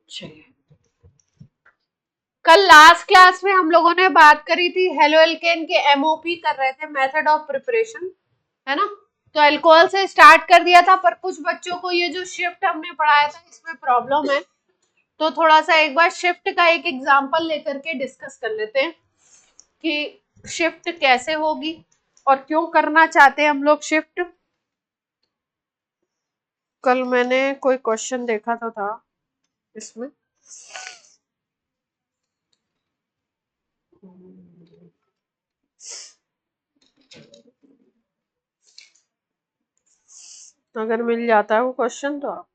चलिए, कल last class में हम लोगों ने बात करी थी हेलो एल्केन के एमओपी कर रहे थे, मेथड ऑफ प्रिपरेशन, है ना। तो अल्कोहल से स्टार्ट कर दिया था, पर कुछ बच्चों को ये जो शिफ्ट हमने पढ़ाया था इसमें प्रॉब्लम है, तो थोड़ा सा एक बार शिफ्ट का एक एग्जांपल लेकर के डिस्कस कर लेते हैं कि शिफ्ट कैसे होगी और क्यों करना चाहते हैं हम लोग शिफ्ट। कल मैंने कोई क्वेश्चन देखा था इसमें, अगर मिल जाता है वो क्वेश्चन तो आप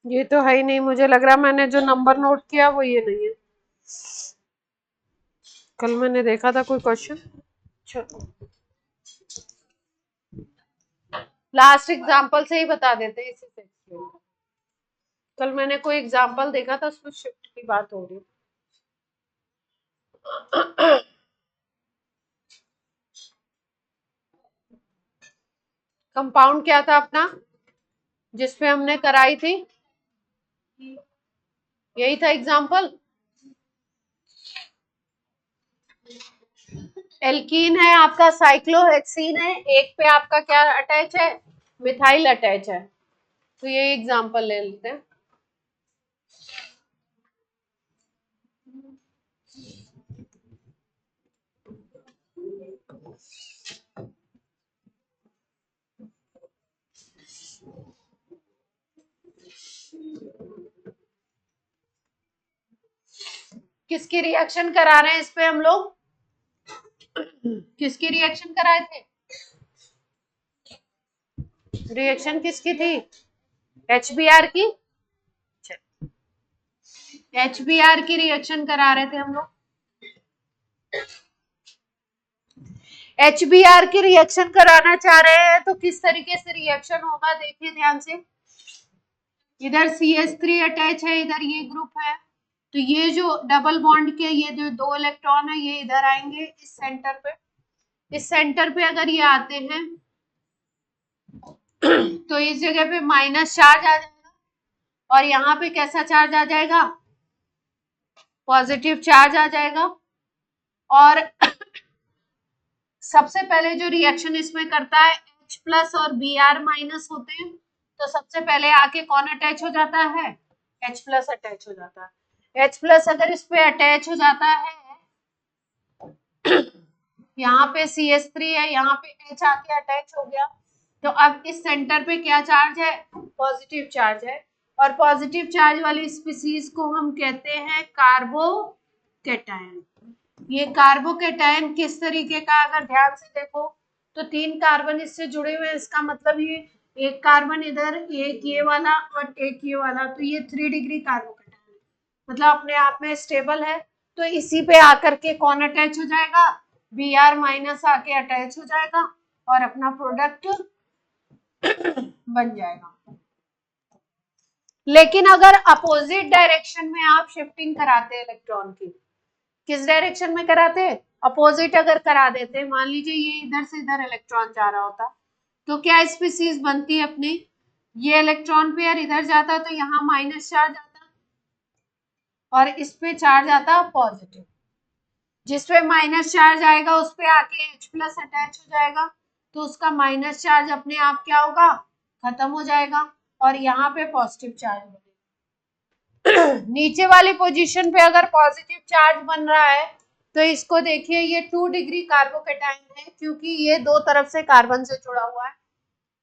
ये तो है ही नहीं, मुझे लग रहा मैंने जो नंबर नोट किया वो ये नहीं है। कल मैंने देखा था कोई क्वेश्चन, चलो लास्ट एग्जांपल से ही बता देते हैं इसी से। कल मैंने कोई एग्जांपल देखा था उसमें शिफ्ट की बात हो रही है। कंपाउंड क्या था अपना जिसपे हमने कराई थी, यही था एग्जांपल। एल्कीन है आपका, साइक्लोहेक्सीन है, एक पे आपका क्या अटैच है, मिथाइल अटैच है, तो ये एग्जांपल ले लेते हैं। किसकी रिएक्शन करा रहे हैं इस पे हम लोग, किसकी रिएक्शन कराए थे, रिएक्शन किसकी थी, HBr की, HBr की रिएक्शन करा रहे थे हम लोग। HBr की रिएक्शन कराना चाह रहे हैं तो किस तरीके से रिएक्शन होगा देखिए ध्यान से, इधर CH3 अटैच है, इधर ये ग्रुप है, तो ये जो डबल बॉन्ड के ये जो 2 इलेक्ट्रॉन है ये इधर आएंगे इस सेंटर पे, इस सेंटर पे अगर ये आते हैं तो इस जगह पे माइनस चार्ज आ जाएगा और यहाँ पे कैसा चार्ज आ जाएगा, पॉजिटिव चार्ज आ जाएगा। और सबसे पहले जो रिएक्शन इसमें करता है H+ और Br- होते हैं, तो सबसे पहले आके कौन अटैच हो जाता है, H+ अटैच हो जाता है। H+ अगर इस पे अटैच हो जाता है, यहाँ पे CH3 है, यहाँ पे H आके अटैच हो गया, तो अब इस सेंटर पे क्या चार्ज है, पॉजिटिव चार्ज है, और पॉजिटिव चार्ज वाली स्पीसीज को हम कहते हैं कार्बोकैटायन। ये कार्बोकैटायन किस तरीके का, अगर ध्यान से देखो तो 3 कार्बन इससे जुड़े हुए हैं, इसका मतलब ये एक कार्बन इधर, एक ये वाला और एक ये वाला, तो ये 3 डिग्री कार्बोकैटायन मतलब अपने आप में स्टेबल है। तो इसी पे आकर के कौन अटैच हो जाएगा, Br- आके अटैच हो जाएगा और अपना प्रोडक्ट बन जाएगा। लेकिन अगर अपोजिट डायरेक्शन में आप शिफ्टिंग कराते हैं इलेक्ट्रॉन की, किस डायरेक्शन में कराते हैं, अपोजिट अगर करा देते, मान लीजिए ये इधर से इधर इलेक्ट्रॉन जा रहा होता, तो क्या स्पीसीज बनती है अपनी, ये इलेक्ट्रॉन पेयर इधर जाता तो यहाँ माइनस चार्ज आता और इस पे चार्ज आता पॉजिटिव, जिसपे माइनस चार्ज आएगा उस पे आके H+ अटैच हो जाएगा, तो उसका माइनस चार्ज अपने आप क्या होगा, खत्म हो जाएगा और यहाँ पे पॉजिटिव चार्ज बनेगा। नीचे वाली पोजीशन पे अगर पॉजिटिव चार्ज बन रहा है तो इसको देखिए, ये 2 डिग्री कार्बोकैटायन है क्योंकि ये दो तरफ से कार्बन से जुड़ा हुआ है।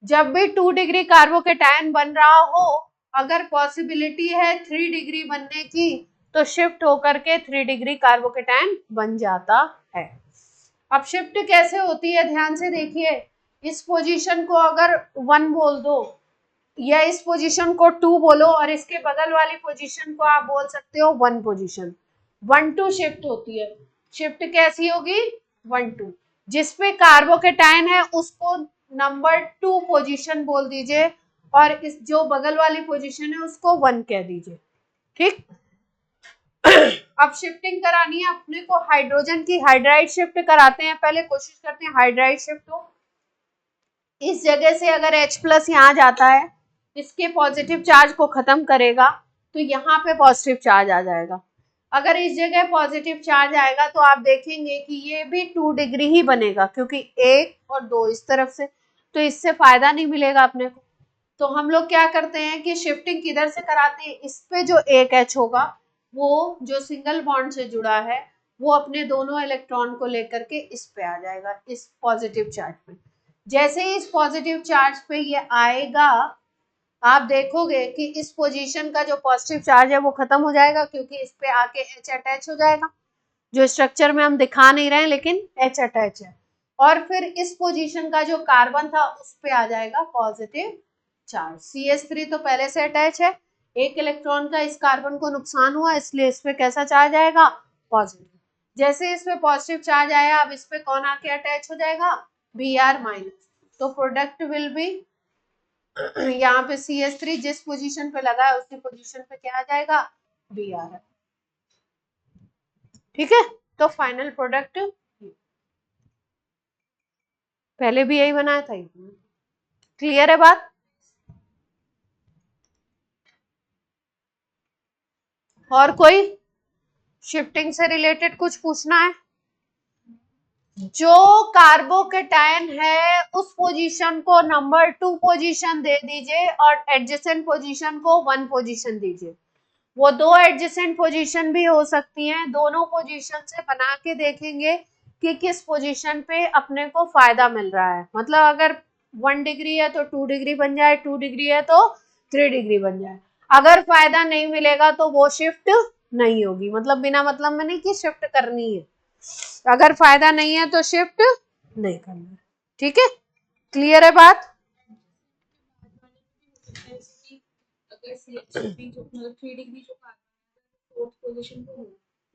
जब भी 2 डिग्री कार्बोकैटायन बन रहा हो, अगर पॉसिबिलिटी है 3 डिग्री बनने की, तो शिफ्ट होकर के 3 डिग्री कार्बोकेटायन बन जाता है। अब शिफ्ट कैसे होती है ध्यान से देखिए, इस पोजीशन को अगर 1 बोल दो या इस पोजीशन को 2 बोलो और इसके बगल वाली पोजीशन को आप बोल सकते हो 1 पोजीशन, 1-2 शिफ्ट होती है। शिफ्ट कैसी होगी? 1-2। जिसपे कार्बोकेटायन है उसको नंबर 2 पोजीशन बोल दीजिए और इस जो बगल वाली पोजीशन है उसको 1 कह दीजिए। ठीक। अब शिफ्टिंग करानी है अपने को हाइड्रोजन की, हाइड्राइड शिफ्ट कराते हैं, पहले कोशिश करते हैं हाइड्राइड शिफ्ट हो। इस जगह से अगर H+ यहाँ जाता है, इसके पॉजिटिव चार्ज को खत्म करेगा तो यहाँ पे पॉजिटिव चार्ज आ जाएगा। अगर इस जगह पॉजिटिव चार्ज आएगा तो आप देखेंगे कि ये भी 2 डिग्री ही बनेगा, क्योंकि 1 और 2 इस तरफ से, तो इससे फायदा नहीं मिलेगा अपने को। तो हम लोग क्या करते हैं कि शिफ्टिंग किधर से कराते हैं, इस पे जो एक H होगा वो जो सिंगल बॉन्ड से जुड़ा है वो अपने दोनों इलेक्ट्रॉन को लेकर के इस पे आ जाएगा, इस पॉजिटिव चार्ज पे। जैसे ही इस पॉजिटिव चार्ज पे ये आएगा आप देखोगे कि इस पोजीशन का जो पॉजिटिव चार्ज है वो खत्म हो जाएगा, क्योंकि इस पे आके H अटैच हो जाएगा, जो स्ट्रक्चर में हम दिखा नहीं रहे हैं लेकिन H अटैच है। और फिर इस पोजीशन का जो कार्बन था उस पे आ जाएगा पॉजिटिव चार्ज। CH3 तो पहले से अटैच है, एक इलेक्ट्रॉन का इस कार्बन को नुकसान हुआ इसलिए इस पे कैसा चार्ज आएगा? पॉजिटिव। जैसे इस पे पॉजिटिव चार्ज आया अब इस पे कौन आके अटैच हो जाएगा? Br-। तो प्रोडक्ट विल बी, यहाँ पे CH3 जिस पोजीशन पे लगा है उसी पोजीशन पे क्या आ जाएगा? Br। ठीक है, तो फाइनल प्रोडक्ट पहले भी यही बनाया था। क्लियर है बात? और कोई शिफ्टिंग से रिलेटेड कुछ पूछना है? जो कार्बोकेटायन है उस पोजीशन को नंबर 2 पोजीशन दे दीजिए और एडजेसेंट पोजीशन को 1 पोजीशन दीजिए। वो 2 एडजेसेंट पोजीशन भी हो सकती हैं, दोनों पोजीशन से बना के देखेंगे कि किस पोजीशन पे अपने को फायदा मिल रहा है। मतलब अगर 1 डिग्री है तो 2 डिग्री बन जाए, 2 डिग्री है तो 3 डिग्री बन जाए। अगर फायदा नहीं मिलेगा तो वो शिफ्ट नहीं होगी, मतलब बिना मतलब में नहीं कि शिफ्ट करनी है, अगर फायदा नहीं है तो शिफ्ट नहीं करना है। ठीक है, क्लियर है बात? अगर CH3 जो मतलब 3 डिग्री जो फोर्थ पोजीशन पे हो,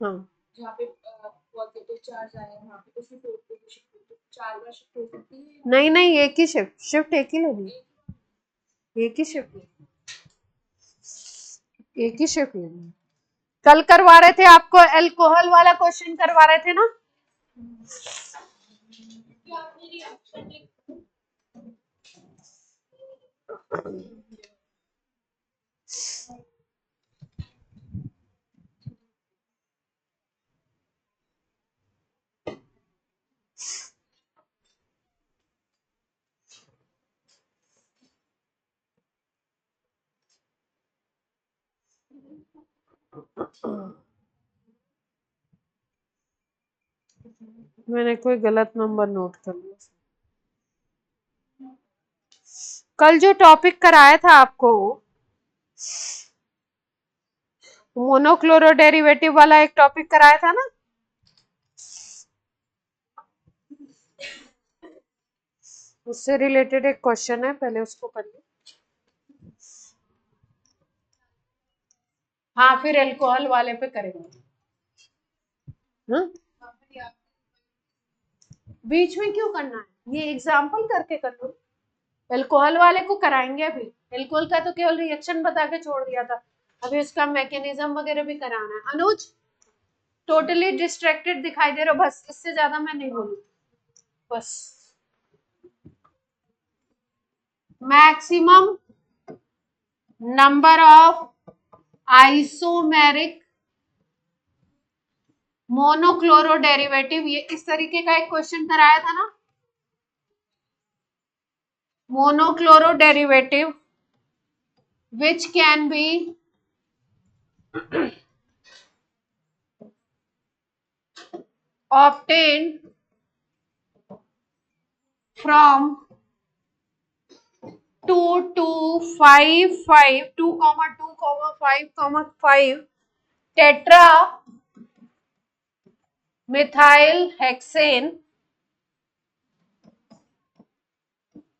हाँ, जहाँ पे पॉजिटिव चार्ज आया वहाँ पे उसी फोर्थ पोजीशन पे तो 4 बार शिफ्ट हो सकती है। नहीं नहीं, एक ही शिफ्ट एक ही लेनी, एक ही शिफ्ट, एक ही शिफ्ट लेनी। कल करवा रहे थे आपको अल्कोहल वाला क्वेश्चन करवा रहे थे ना? मैंने कोई गलत नंबर नोट कर लिया। कल जो टॉपिक कराया था आपको मोनोक्लोरो डेरिवेटिव वाला एक टॉपिक कराया था ना, उससे रिलेटेड एक क्वेश्चन है, पहले उसको करिए। हाँ, फिर अल्कोहल वाले पे करेंगे। हाँ? बीच में क्यों करना है, ये एग्जाम्पल करके कर लो। अल्कोहल वाले को कराएंगे अभी, अल्कोहल का तो केवल रिएक्शन बता के छोड़ दिया था, अभी उसका मैकेनिज्म वगैरह भी कराना है। अनुज टोटली डिस्ट्रैक्टेड दिखाई दे रहे हो, बस इससे ज्यादा मैं नहीं बोलूँ बस। Maximum number of isomeric monochloro derivative, ये इस तरीके का एक क्वेश्चन कराया था ना, monochloro derivative which can be obtained from 2 to 5, 2, 2, 5, 5 tetra methyl hexane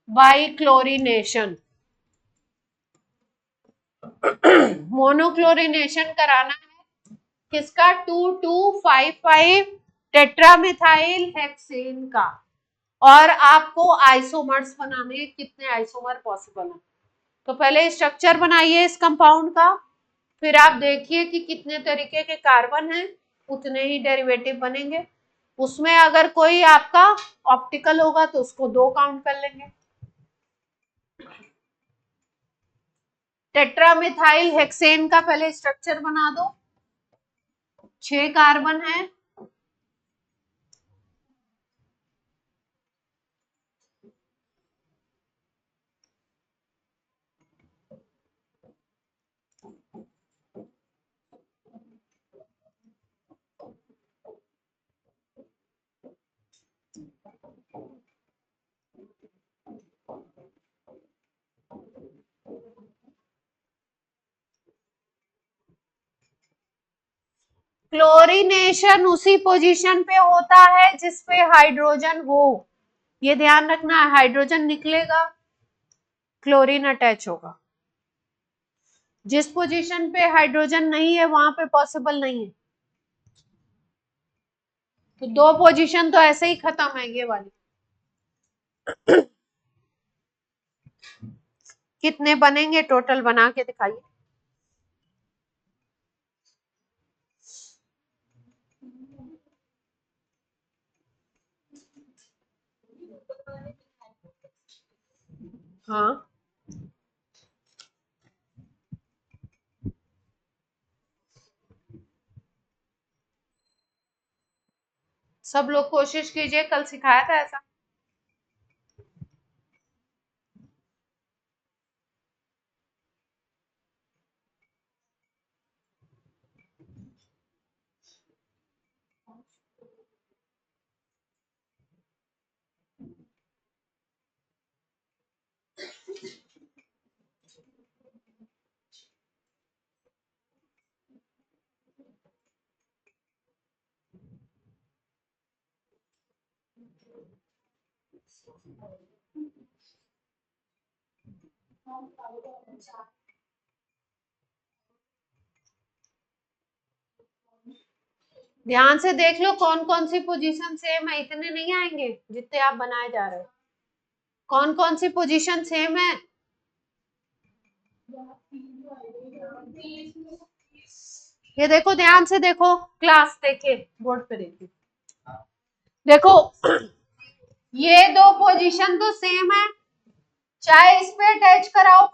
by chlorination. Monochlorination कराना है किसका? 2255 टेट्रामिथाइल हेक्सेन का। और आपको आइसोमर्स बनाने हैं, कितने आइसोमर पॉसिबल है। तो पहले स्ट्रक्चर बनाइए इस कंपाउंड का, फिर आप देखिए कि कितने तरीके के कार्बन हैं, उतने ही डेरिवेटिव बनेंगे। उसमें अगर कोई आपका ऑप्टिकल होगा तो उसको 2 काउंट कर लेंगे। टेट्रामिथाइल हेक्सेन का पहले स्ट्रक्चर बना दो। 6 कार्बन है, क्लोरीनेशन उसी पोजीशन पे होता है जिस पे हाइड्रोजन हो। ये ध्यान रखना है, हाइड्रोजन निकलेगा, क्लोरीन अटैच होगा। जिस पोजीशन पे हाइड्रोजन नहीं है वहां पे पॉसिबल नहीं है। तो 2 पोजीशन तो ऐसे ही खत्म है ये वाली। कितने बनेंगे टोटल, बना के दिखाइए। हाँ, सब लोग कोशिश कीजिए, कल सिखाया था ऐसा। ध्यान से देख लो कौन कौन सी पोजीशन सेम है, इतने नहीं आएंगे जितने आप बनाए जा रहे हो। कौन कौन सी पोजीशन सेम है? ये देखो, ध्यान से देखो, क्लास देखिए, बोर्ड पे देखिए। देखो ये 2 पोजीशन तो सेम है, चाहे इस पे अटैच कराओ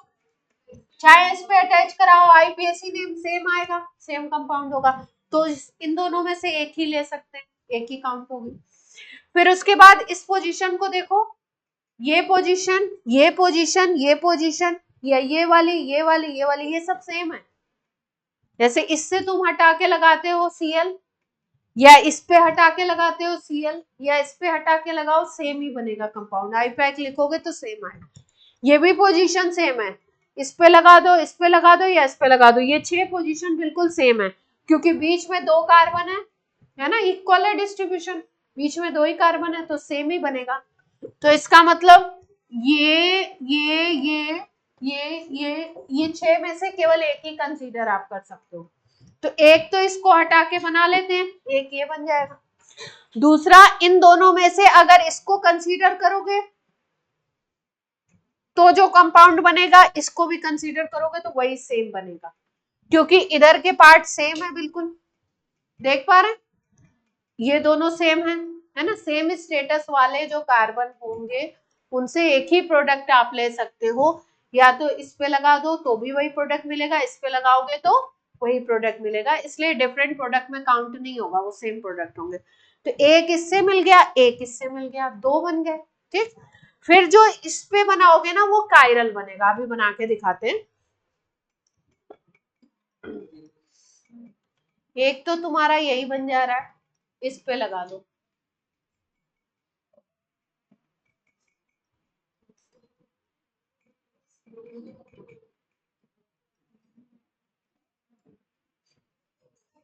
चाहे इस पे अटैच कराओ, आईपीएसी नेम सेम आएगा, सेम कंपाउंड होगा। तो इन दोनों में से एक ही ले सकते हैं, एक ही काउंट होगी। फिर उसके बाद इस पोजीशन को देखो, ये पोजीशन, ये पोजीशन, ये पोजीशन, या ये वाली, ये वाली, ये वाली, ये सब सेम है। जैसे इससे तुम हटा के लगाते हो Cl, या इस पे हटा के लगाते हो Cl, या इस पे हटा के लगाओ, सेम ही बनेगा कंपाउंड। आईपैक लिखोगे तो सेम आएगा। ये भी पोजीशन सेम है, इस पे लगा दो, इस पे लगा दो, या इस पे लगा दो, ये 6 पोजीशन बिल्कुल सेम है, क्योंकि बीच में 2 कार्बन है ना, इक्वल है डिस्ट्रीब्यूशन, बीच में 2 ही कार्बन है तो सेम ही बनेगा। तो इसका मतलब ये 6 में से केवल एक ही कंसीडर आप कर सकते हो। तो एक तो इसको हटा के बना लेते हैं, एक ये बन जाएगा। दूसरा, इन दोनों में से अगर इसको कंसीडर करोगे तो जो कंपाउंड बनेगा, इसको भी कंसीडर करोगे तो वही सेम बनेगा, क्योंकि इधर के पार्ट सेम है बिल्कुल। देख पा रहे हैं, ये दोनों सेम है ना। सेम स्टेटस वाले जो कार्बन होंगे उनसे एक ही प्रोडक्ट आप ले सकते हो, या तो इस पे लगा दो तो भी वही प्रोडक्ट मिलेगा, इस पे लगाओगे तो वही प्रोडक्ट मिलेगा, इसलिए डिफरेंट प्रोडक्ट में काउंट नहीं होगा, वो सेम प्रोडक्ट होंगे। तो एक इससे मिल गया, एक इससे मिल गया, 2 बन गए। ठीक, फिर जो इस पे बनाओगे ना वो कायरल बनेगा, अभी बना के दिखाते हैं। एक तो तुम्हारा यही बन जा रहा है, इस पे लगा दो,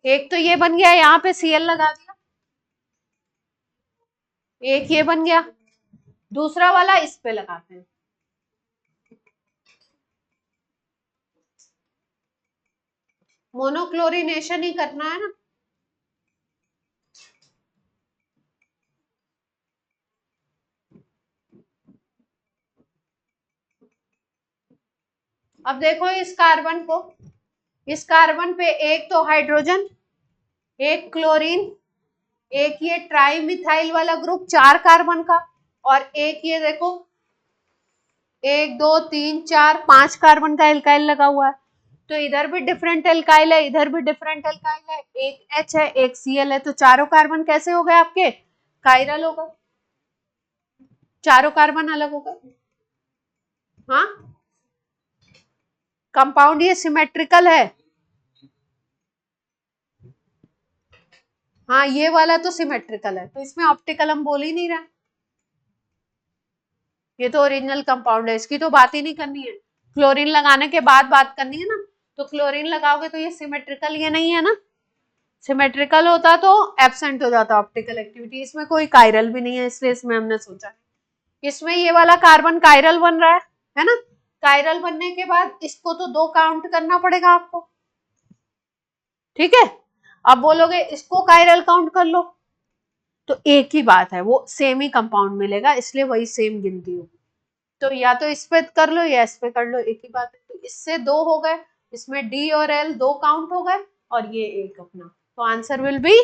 एक तो ये बन गया, यहाँ पे Cl लगा दिया, एक ये बन गया, दूसरा वाला इस पे लगाते हैं। मोनोक्लोरिनेशन ही करना है ना। अब देखो इस कार्बन को, इस कार्बन पे एक तो हाइड्रोजन, एक क्लोरीन, एक ये ट्राई मिथाइल वाला ग्रुप 4 कार्बन का, और एक ये देखो 1 2 3 4 5 कार्बन का एल्काइल लगा हुआ है। तो इधर भी डिफरेंट एल्काइल है, इधर भी डिफरेंट एल्काइल है, एक H है एक Cl है, तो चारों कार्बन कैसे हो गए आपके? कायरल हो गए, चारों कार्बन अलग हो गए। हाँ, कंपाउंड ये सिमेट्रिकल है। हाँ, ये वाला तो सिमेट्रिकल है, तो इसमें ऑप्टिकल हम बोल ही नहीं रहे, ये तो ओरिजिनल कंपाउंड है, इसकी तो बात ही नहीं करनी है। क्लोरीन लगाने के बाद बात करनी है ना, तो क्लोरीन लगाओगे तो ये सिमेट्रिकल ये नहीं है ना, सिमेट्रिकल होता तो एब्सेंट हो जाता ऑप्टिकल एक्टिविटी। इसमें कोई कायरल भी नहीं है, इसलिए इसमें हमने सोचा इसमें ये वाला कार्बन कायरल बन रहा है ना। कायरल बनने के बाद इसको तो 2 काउंट करना पड़ेगा आपको, ठीक है। अब बोलोगे इसको कायरल काउंट कर लो, तो एक ही बात है, वो सेम ही कंपाउंड मिलेगा, इसलिए वही सेम गिनती होगी। तो या तो इस पे कर लो या इस पे कर लो, एक ही बात है। तो इससे 2 हो गए, इसमें D और L 2 काउंट हो गए, और ये एक अपना, तो आंसर विल बी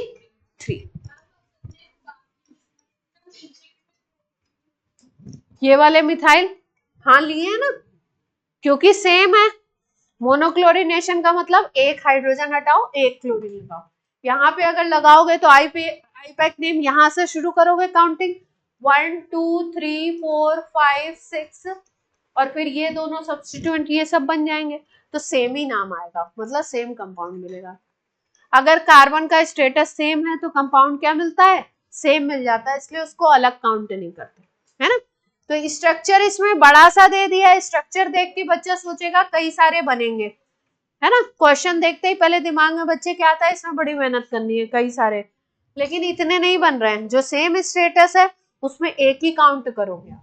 3। ये वाले मिथाइल हाँ लिए है ना, क्योंकि सेम है। मोनोक्लोरिनेशन का मतलब एक हाइड्रोजन हटाओ एक क्लोरीन लगाओ। यहाँ पे अगर लगाओगे तो आईपैक नेम यहाँ से शुरू करोगे काउंटिंग 1 2 3 4 5 6, और फिर ये दोनों सब्स्टिट्यूएंट ये सब बन जाएंगे, तो सेम ही नाम आएगा, मतलब सेम कंपाउंड मिलेगा। अगर कार्बन का स्टेटस सेम है तो कंपाउंड क्या मिलता है? सेम मिल जाता है, इसलिए उसको अलग काउंट नहीं करते, है ना। तो स्ट्रक्चर इसमें बड़ा सा दे दिया है, स्ट्रक्चर देख के बच्चा सोचेगा कई सारे बनेंगे, है ना। क्वेश्चन देखते ही पहले दिमाग में बच्चे क्या आता है, इसमें बड़ी मेहनत करनी है, कई सारे, लेकिन इतने नहीं बन रहे हैं। जो सेम स्टेटस है उसमें एक ही काउंट करोगे,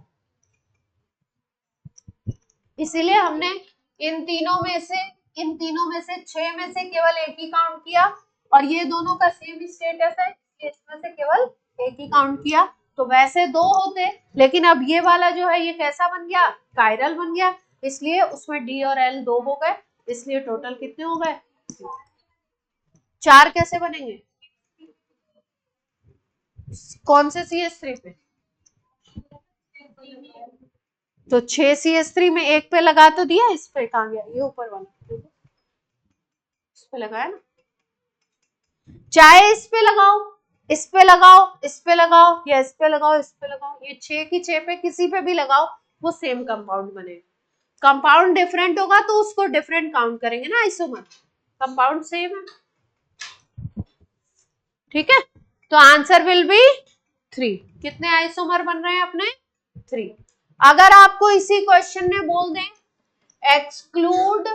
इसीलिए हमने इन तीनों में से 6 में से केवल एक ही काउंट किया, और ये दोनों का सेम स्टेटस है, इसमें से केवल एक ही काउंट किया। तो वैसे 2 होते, लेकिन अब ये वाला जो है ये कैसा बन गया? कायरल बन गया, इसलिए उसमें D और L 2 हो गए, इसलिए टोटल कितने हो गए? 4 कैसे बनेंगे? कौन से CH3 पे? तो 6 CH3 में एक पे लगा तो दिया, इस पे कहाँ गया? ये ऊपर वाला इस पे लगाया ना, चाहे इस पे लगाओ, इस पे लगाओ, इस पे लगाओ, या इस पे लगाओ, इस पे लगाओ, ये 6 की 6 पे किसी पे भी लगाओ, वो सेम कंपाउंड बनेगा। कंपाउंड डिफरेंट होगा तो उसको डिफरेंट काउंट करेंगे ना, आइसोमर। कंपाउंड सेम है, ठीक है। तो आंसर विल बी 3। कितने आइसोमर बन रहे हैं अपने? 3। अगर आपको इसी क्वेश्चन में बोल दें एक्सक्लूड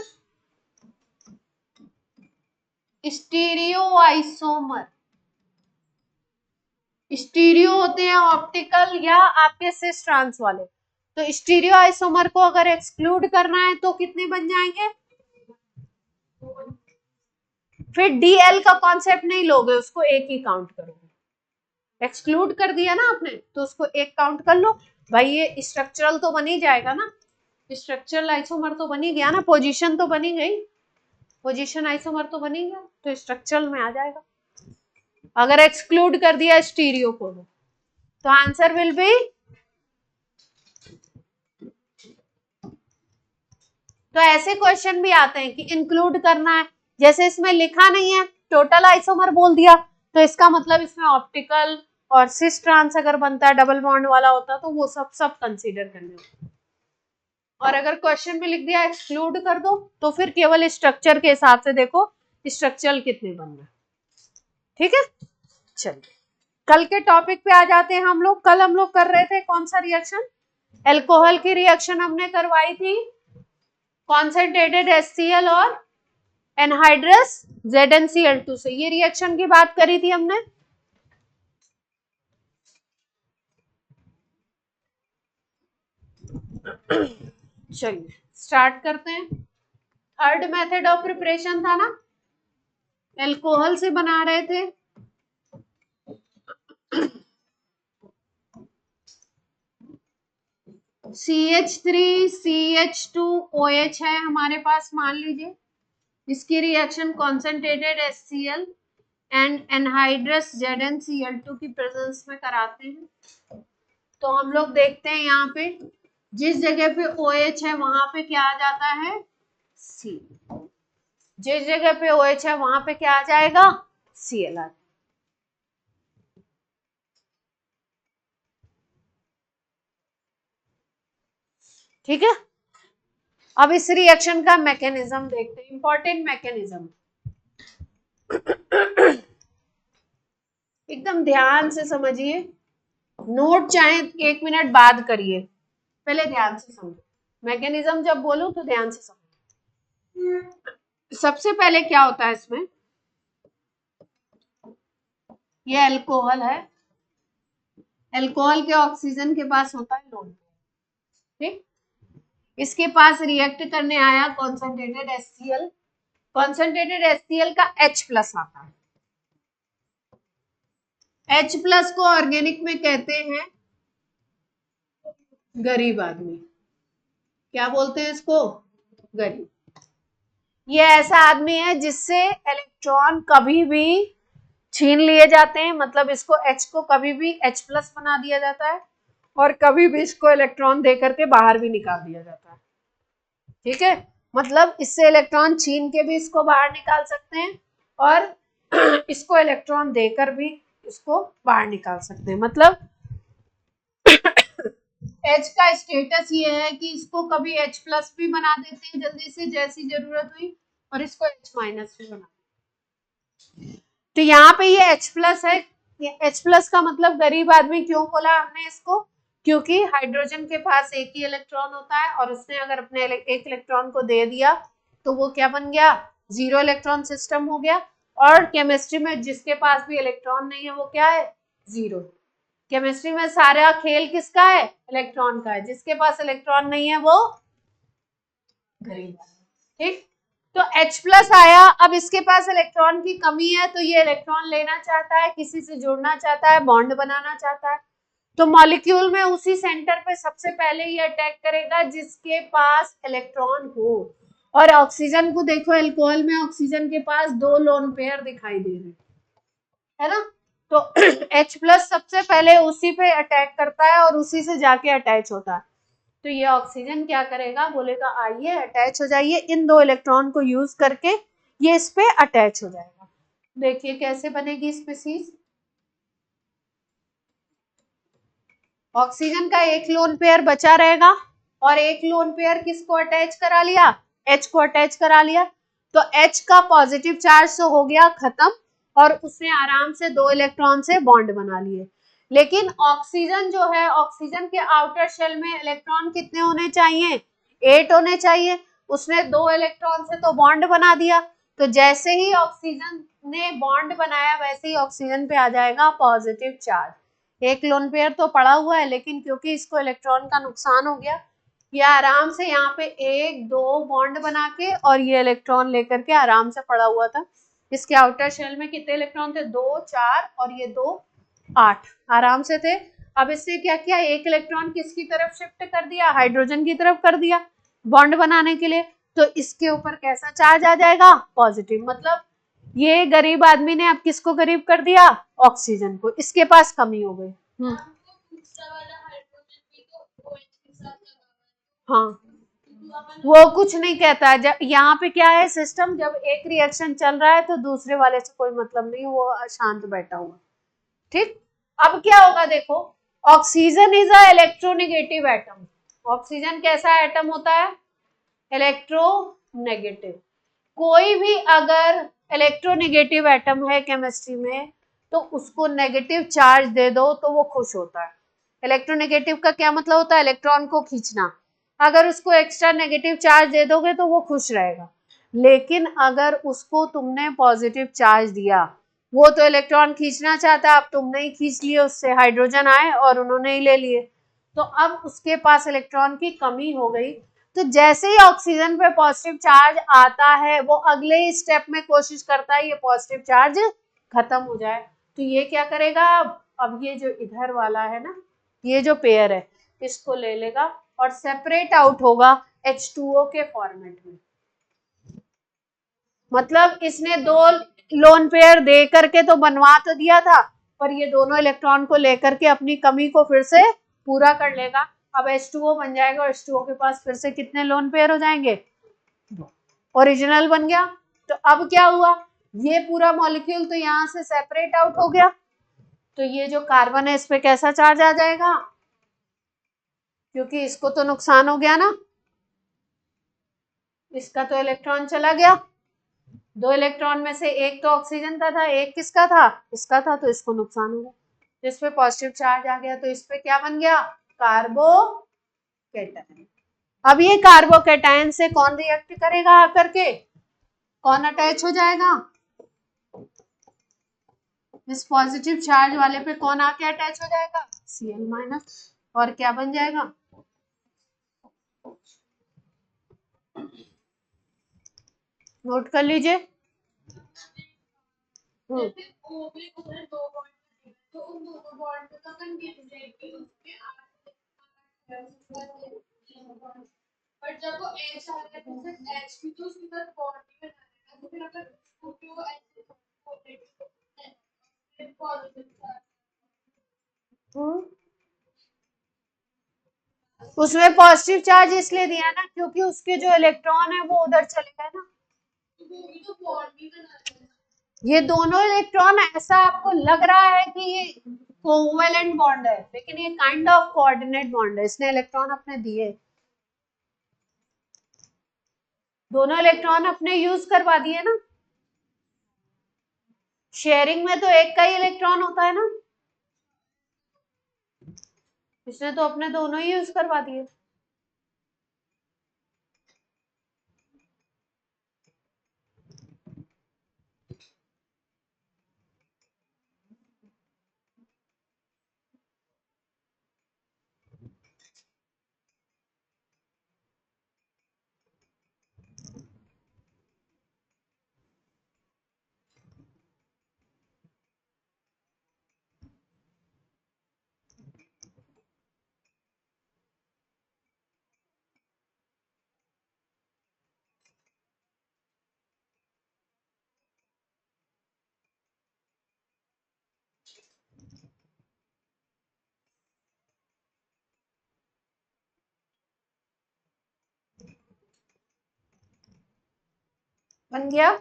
स्टीरियो आइसोमर, स्टीरियो होते हैं ऑप्टिकल या आपके सिस ट्रांस वाले, तो स्टीरियो आइसोमर को अगर एक्सक्लूड करना है तो कितने बन जाएंगे? फिर DL का कॉन्सेप्ट नहीं लोगे, उसको एक ही काउंट करोगे। एक्सक्लूड कर दिया ना आपने, तो उसको एक काउंट कर लो भाई, ये स्ट्रक्चरल तो बन ही जाएगा ना, स्ट्रक्चरल आइसोमर तो बन ही गया ना, पोजीशन तो बनी गई, पोजीशन आइसोमर तो बनी गया, तो स्ट्रक्चरल में आ जाएगा। अगर एक्सक्लूड कर दिया स्टीरियो को, तो आंसर विल बी, तो ऐसे क्वेश्चन भी आते हैं कि इंक्लूड करना है, जैसे इसमें लिखा नहीं है टोटल आइसोमर बोल दिया, तो इसका मतलब इसमें ऑप्टिकल और सिस ट्रांस अगर बनता है, डबल बॉन्ड वाला होता, तो वो सब कंसीडर करने होते। और अगर क्वेश्चन में लिख दिया एक्सक्लूड कर दो, तो फिर केवल स्ट्रक्चर के हिसाब से देखो स्ट्रक्चरल कितने बन रहे, ठीक है। चलिए कल के टॉपिक पे आ जाते हैं हम लोग। कल हम लोग कर रहे थे कौन सा रिएक्शन? एल्कोहल की रिएक्शन हमने करवाई थी, कॉन्सेंट्रेटेड HCl और एनहाइड्रस ZnCl2 से। ये रिएक्शन की बात करी थी हमने। चलिए स्टार्ट करते हैं। थर्ड मेथड ऑफ प्रिपरेशन था ना, एल्कोहल से बना रहे थे। CH3CH2OH है हमारे पास, मान लीजिए। इसकी reaction concentrated HCl and anhydrous ZnCl2 की प्रेजेंस में कराते हैं। तो हम लोग देखते हैं यहाँ पे जिस जगह पे OH है वहां पे क्या आ जाता है, C। जिस जगह पे OH है वहां पे क्या आ जाएगा, Cl आ। ठीक है, अब इस रिएक्शन का मैकेनिज्म देखते हैं, इंपॉर्टेंट मैकेनिज्म। एकदम ध्यान से समझिए, नोट चाहे 1 मिनट बाद करिए, पहले ध्यान से समझो। मैकेनिज्म जब बोलूं तो ध्यान से समझो। सबसे पहले क्या होता है इसमें, ये अल्कोहल है, अल्कोहल के ऑक्सीजन के पास होता है लोन, ठीक। इसके पास रिएक्ट करने आया कॉन्सेंट्रेटेड HCl, कॉन्सेंट्रेटेड HCl का H+ आता है। H+ को ऑर्गेनिक में कहते हैं गरीब आदमी। क्या बोलते हैं इसको, गरीब। ये ऐसा आदमी है जिससे इलेक्ट्रॉन कभी भी छीन लिए जाते हैं, मतलब इसको H को कभी भी H+ बना दिया जाता है और कभी भी इसको इलेक्ट्रॉन दे करके बाहर भी निकाल दिया जाता है। ठीक है, मतलब इससे इलेक्ट्रॉन छीन के भी इसको बाहर निकाल सकते हैं और इसको इलेक्ट्रॉन देकर भी इसको बाहर निकाल सकते हैं। मतलब H का स्टेटस ये है कि इसको कभी H+ भी बना देते हैं जल्दी से, जैसी जरूरत हुई, और इसको H- भी बना। तो यहाँ पे ये H+ है, ये H+ का मतलब गरीब आदमी क्यों बोला हमने इसको, क्योंकि हाइड्रोजन के पास एक ही इलेक्ट्रॉन होता है और उसने अगर अपने एक इलेक्ट्रॉन को दे दिया तो वो क्या बन गया, 0 इलेक्ट्रॉन सिस्टम हो गया। और केमिस्ट्री में जिसके पास भी इलेक्ट्रॉन नहीं है वो क्या है, 0। केमिस्ट्री में सारा खेल किसका है, इलेक्ट्रॉन का है। जिसके पास इलेक्ट्रॉन नहीं है वो गरीब है। ठीक, तो H+ आया, अब इसके पास इलेक्ट्रॉन की कमी है तो ये इलेक्ट्रॉन लेना चाहता है, किसी से जुड़ना चाहता है, बॉन्ड बनाना चाहता है। तो मॉलिक्यूल में उसी सेंटर पे सबसे पहले ये अटैक करेगा जिसके पास इलेक्ट्रॉन हो। और ऑक्सीजन को देखो, अल्कोहल में ऑक्सीजन के पास 2 लोन पेयर दिखाई दे रहे है ना। तो H+ सबसे पहले उसी पे अटैक करता है और उसी से जाके अटैच होता है। तो ये ऑक्सीजन क्या करेगा, बोलेगा आइए अटैच हो जाइए, इन 2 इलेक्ट्रॉन को यूज करके ये इस पे अटैच हो जाएगा। देखिए कैसे बनेगी स्पीशीज। ऑक्सीजन का एक लोन पेयर बचा रहेगा और एक लोन पेयर किसको अटैच करा लिया, H को अटैच करा लिया। तो H का पॉजिटिव चार्ज तो हो गया खत्म और उसने आराम से 2 इलेक्ट्रॉन से बॉन्ड बना लिए। लेकिन ऑक्सीजन जो है, ऑक्सीजन के आउटर शेल में इलेक्ट्रॉन कितने होने चाहिए, 8 होने चाहिए। उसने 2 इलेक्ट्रॉन से तो बॉन्ड बना दिया, तो जैसे ही ऑक्सीजन ने बॉन्ड बनाया वैसे ही ऑक्सीजन पे आ जाएगा पॉजिटिव चार्ज। एक लोन पेयर तो पड़ा हुआ है, लेकिन क्योंकि इसको इलेक्ट्रॉन का नुकसान हो गया, ये आराम से यहाँ पे 1-2 बॉन्ड बना के और ये इलेक्ट्रॉन लेकर के आराम से पड़ा हुआ था। इसके आउटर शेल में कितने इलेक्ट्रॉन थे, 2 4 और ये 2 8 आराम से थे। अब इसने क्या किया, एक इलेक्ट्रॉन किसकी तरफ शिफ्ट कर दिया, हाइड्रोजन की तरफ कर दिया बॉन्ड बनाने के लिए। तो इसके ऊपर कैसा चार्ज आ जाएगा, पॉजिटिव। मतलब ये गरीब आदमी ने अब किसको गरीब कर दिया, ऑक्सीजन को, इसके पास कमी हो गई। दूसरा वाला हाइड्रोजन भी तो OH के साथ लगा हुआ है। हाँ, वो कुछ नहीं कहता है। यहाँ पे क्या है सिस्टम, जब एक रिएक्शन चल रहा है तो दूसरे वाले से कोई मतलब नहीं, वो शांत बैठा हुआ। ठीक, अब क्या होगा देखो, oxygen is a electronegative atom. Oxygen कैसा एटम होता है, इलेक्ट्रोनेगेटिव। कोई भी अगर इलेक्ट्रोनेगेटिव एटम है केमिस्ट्री में तो उसको नेगेटिव चार्ज दे दो तो वो खुश होता है। इलेक्ट्रोनेगेटिव का क्या मतलब होता है, इलेक्ट्रॉन को खींचना। अगर उसको एक्स्ट्रा नेगेटिव चार्ज दे दोगे तो वो खुश रहेगा। लेकिन अगर उसको तुमने पॉजिटिव चार्ज दिया, वो तो इलेक्ट्रॉन खींचना चाहता, अब तुमने ही खींच लिए, उससे हाइड्रोजन आए और उन्होंने ही ले लिए, तो अब उसके पास इलेक्ट्रॉन की कमी हो गई। तो जैसे ही ऑक्सीजन पे पॉजिटिव चार्ज आता है, वो अगले ही स्टेप में कोशिश करता है ये पॉजिटिव चार्ज खत्म हो जाए। तो ये क्या करेगा, अब ये जो इधर वाला है ना, ये जो पेयर है, इसको ले लेगा और सेपरेट आउट होगा H2O के फॉर्मेट में। मतलब इसने दो लोन पेयर दे करके तो बनवा तो दिया था, पर ये दोनों इलेक्ट्रॉन को लेकर के अपनी कमी को फिर से पूरा कर लेगा। अब H2O बन जाएगा और H2O के पास फिर से कितने लोन पेयर हो जाएंगे, ओरिजिनल बन गया। तो अब क्या हुआ, ये पूरा मॉलिक्यूल तो यहाँ से सेपरेट आउट हो गया, तो ये जो कार्बन है इस पे कैसा चार्ज आ जाएगा, क्योंकि इसको तो नुकसान हो गया ना, इसका तो इलेक्ट्रॉन चला गया, दो इलेक्ट्रॉन में से एक तो ऑक्सीजन का था, एक किसका था, इसका था, तो इसको नुकसान हो गया। तो इस पे पॉजिटिव चार्ज आ गया, तो इस पे क्या बन गया, कार्बोकेटायन। अब ये कार्बोकेटायन से कौन रिएक्ट करेगा आकर के, कौन अटैच हो जाएगा, इस पॉजिटिव चार्ज वाले पे कौन आके अटैच हो जाएगा, Cl-, और क्या बन जाएगा, नोट कर लीजिए। जैसे O में उधर 2 बॉन्ड है, तो उन दोनों बॉन्ड का कंडीशन रहेगी उसमें पर जब वो H आ गया तो फिर H भी तो उसके साथ बॉन्ड ही बनाएगा, तो फिर अगर उसको H फिर पॉजिटिव चार्ज उसमें पॉजिटिव चार्ज इसलिए दिया ना क्योंकि उसके जो इलेक्ट्रॉन है वो उधर चले गए ना, तो वो भी तो बॉन्ड ही बनाएगा। ये दोनों इलेक्ट्रॉन ऐसा आपको लग रहा है कि ये कोवैलेंट बॉन्ड है, लेकिन ये काइंड ऑफ कोऑर्डिनेट बॉन्ड है, इसने इलेक्ट्रॉन अपने दिए, दोनों इलेक्ट्रॉन अपने यूज करवा दिए ना, शेयरिंग में तो एक का ही इलेक्ट्रॉन होता है ना, इसने तो अपने दोनों ही यूज करवा दिए। बन गया,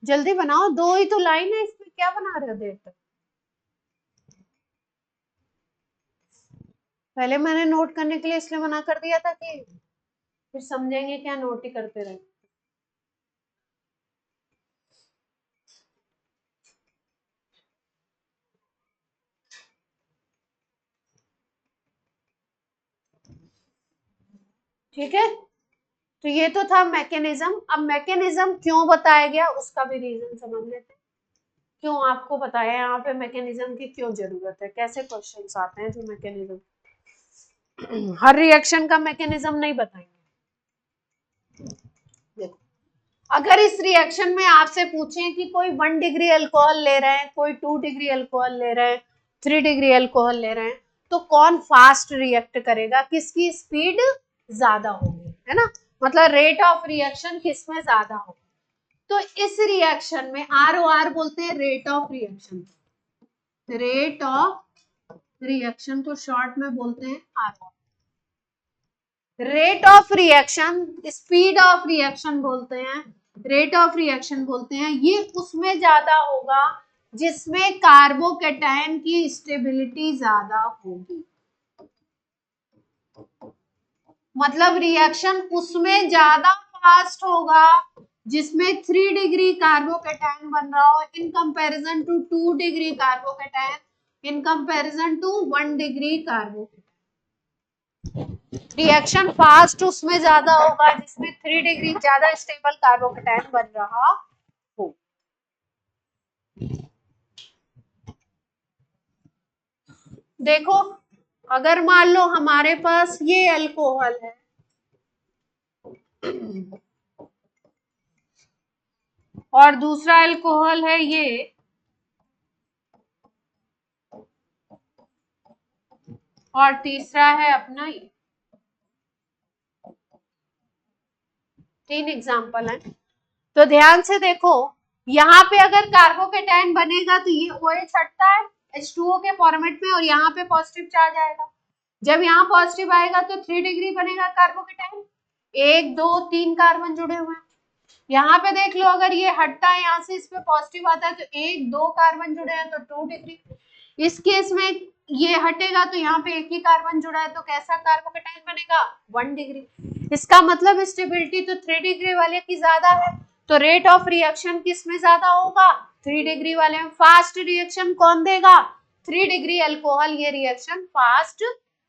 जल्दी बनाओ, दो ही तो लाइन है इसमें, क्या बना रहे हो देर तक, पहले मैंने नोट करने के लिए इसलिए मना कर दिया था कि फिर समझेंगे क्या, नोट ही करते रहे। ठीक है, तो ये तो था मैकेनिज्म। अब मैकेनिज्म क्यों बताया गया उसका भी रीजन समझ लेते हैं, क्यों आपको बताया यहाँ पे मैकेनिज्म की क्यों जरूरत है, कैसे क्वेश्चंस आते हैं जो मैकेनिज्म, हर रिएक्शन का मैकेनिज्म नहीं बताएंगे। देखो, अगर इस रिएक्शन में आपसे पूछें कि कोई 1 डिग्री अल्कोहल ले रहे हैं, कोई 2 डिग्री अल्कोहल ले रहे हैं, 3 डिग्री अल्कोहल ले रहे हैं, तो कौन फास्ट रिएक्ट करेगा, किसकी स्पीड ज्यादा होगी, है ना, मतलब रेट ऑफ रिएक्शन किसमें ज्यादा होगी। तो इस रिएक्शन में ROR बोलते हैं rate of reaction, rate of reaction को शॉर्ट में बोलते हैं ROR। Rate of reaction, speed of reaction बोलते हैं, रेट ऑफ रिएक्शन बोलते हैं, ये उसमें ज्यादा होगा जिसमें कार्बोकेटायन की स्टेबिलिटी ज्यादा होगी, मतलब रिएक्शन उसमें ज्यादा फास्ट होगा जिसमें 3 डिग्री कार्बोकेटायन बन रहा हो in comparison to 2 degree carbocation, in comparison to 1 degree carbocation. Reaction fast उसमें ज्यादा होगा जिसमें 3 डिग्री ज्यादा स्टेबल कार्बोकेटायन बन रहा हो। देखो अगर मान लो हमारे पास ये अल्कोहल है और दूसरा अल्कोहल है ये, और तीसरा है अपना ये, 3 एग्जाम्पल है। तो ध्यान से देखो, यहाँ पे अगर कार्बोकेटायन बनेगा तो ये OH हटता है H2O के फॉर्मेट में और यहाँ पे पॉजिटिव चार्ज आएगा। जब यहाँ पॉजिटिव आएगा तो 3 डिग्री बनेगा कार्बोकेटायन, 1 2 3 कार्बन जुड़े हुए हैं। यहाँ पे देख लो अगर ये हटता है यहाँ से, इस पे पॉजिटिव आता है तो 1 2 कार्बन जुड़े हैं तो 2 डिग्री। इस केस में ये हटेगा तो यहाँ पे एक ही कार्बन जुड़ा है तो कैसा कार्बोकेटायन बनेगा, 1 डिग्री। इसका मतलब स्टेबिलिटी तो 3 डिग्री वाले की ज्यादा है, तो रेट ऑफ रिएक्शन किस में ज्यादा होगा, 3 डिग्री वाले में। फास्ट रिएक्शन कौन देगा, 3 डिग्री अल्कोहल ये रिएक्शन फास्ट